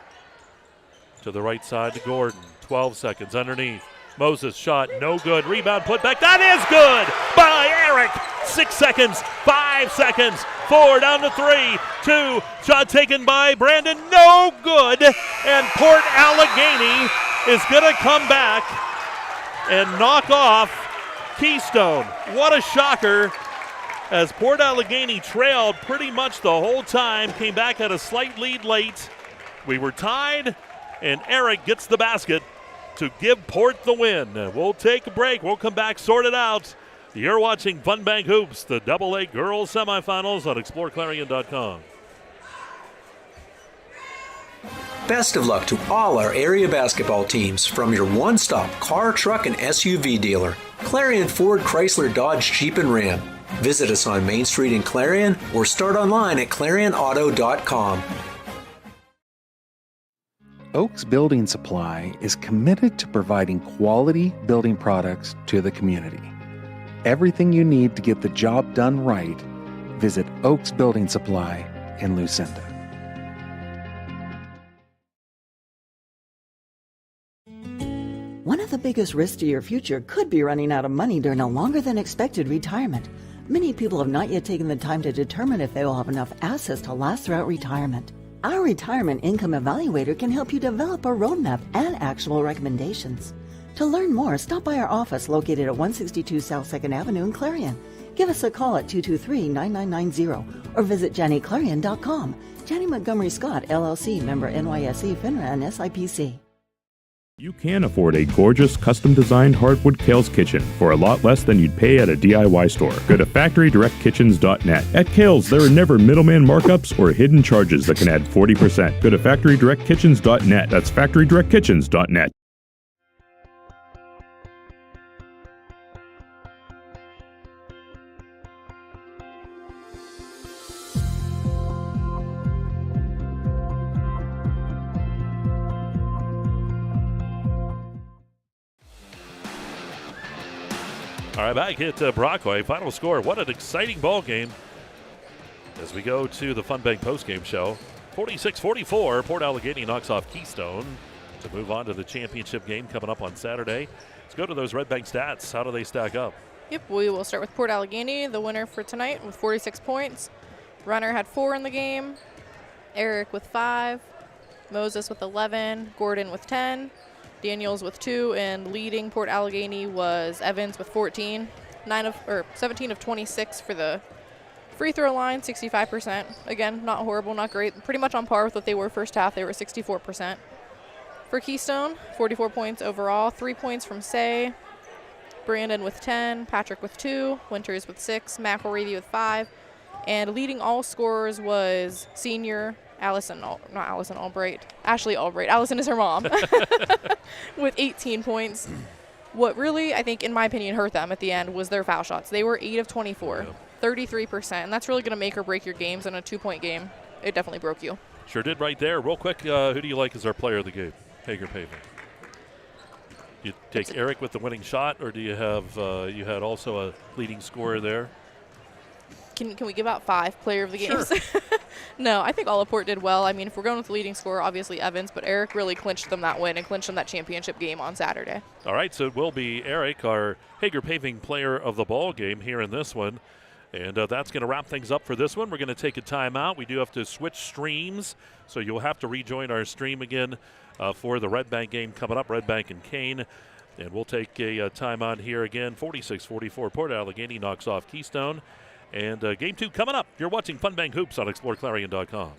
To the right side to Gordon. 12 seconds underneath. Moses shot, no good. Rebound put back. That is good by Eric. 6 seconds, 5 seconds, 4 down to 3, 2. Shot taken by Brandon, no good. And Port Allegany is going to come back and knock off Keystone. What a shocker. as Port Allegany trailed pretty much the whole time, came back at a slight lead late. We were tied, and Eric gets the basket to give Port the win. We'll take a break. We'll come back, sort it out. You're watching Fun Bank Hoops, the AA girls semifinals on exploreClarion.com. Best of luck to all our area basketball teams from your one-stop car, truck, and SUV dealer, Clarion Ford Chrysler Dodge Jeep and Ram. Visit us on Main Street in Clarion or start online at ClarionAuto.com. Oaks Building Supply is committed to providing quality building products to the community. Everything you need to get the job done right, visit Oaks Building Supply in Lucinda. One of the biggest risks to your future could be running out of money during a longer than expected retirement. Many people have not yet taken the time to determine if they will have enough assets to last throughout retirement. Our Retirement Income Evaluator can help you develop a roadmap and actionable recommendations. To learn more, stop by our office located at 162 South 2nd Avenue in Clarion. Give us a call at 223-9990 or visit JannyClarion.com. Janney Montgomery Scott, LLC, member NYSE, FINRA, and SIPC. You can afford a gorgeous, custom-designed hardwood Kales kitchen for a lot less than you'd pay at a DIY store. Go to FactoryDirectKitchens.net. At Kales, there are never middleman markups or hidden charges that can add 40%. Go to FactoryDirectKitchens.net. That's FactoryDirectKitchens.net. All right, back at Brockway. Final score, what an exciting ball game as we go to the Fun Bank postgame show. 46-44, Port Allegany knocks off Keystone to move on to the championship game coming up on Saturday. Let's go to those Red Bank stats. How do they stack up? Yep, we will start with Port Allegany, the winner for tonight with 46 points. Runner had 4 in the game. Eric with 5. Moses with 11. Gordon with 10. Daniels with 2, and leading Port Allegany was Evans with 14. 17 of 26 for the free throw line, 65%. Again, not horrible, not great. Pretty much on par with what they were first half. They were 64%. For Keystone, 44 points overall. 3 points from Say. Brandon with 10. Patrick with 2. Winters with 6. McElravy with 5. And leading all scorers was senior Ashley Albright. Allison is her mom. With 18 points. What really, I think, in my opinion, hurt them at the end was their foul shots. They were 8 of 24, 33%. And that's really going to make or break your games in a 2-point game. It definitely broke you. Sure did right there. Real quick, who do you like as our player of the game? Hager Paving. You take Eric with the winning shot, or do you have you had also a leading scorer there? Can we give out 5 player of the games? Sure. No, I think all of Port did well. I mean, if we're going with the leading scorer, obviously Evans, but Eric really clinched them that win and clinched them that championship game on Saturday. All right, so it will be Eric, our Hager Paving player of the ball game here in this one. And that's going to wrap things up for this one. We're going to take a timeout. We do have to switch streams, so you'll have to rejoin our stream again for the Red Bank game coming up, Red Bank and Kane. And we'll take a timeout here again. 46-44, Port Allegany knocks off Keystone. And Game 2 coming up. You're watching Fun Bank Hoops on exploreClarion.com.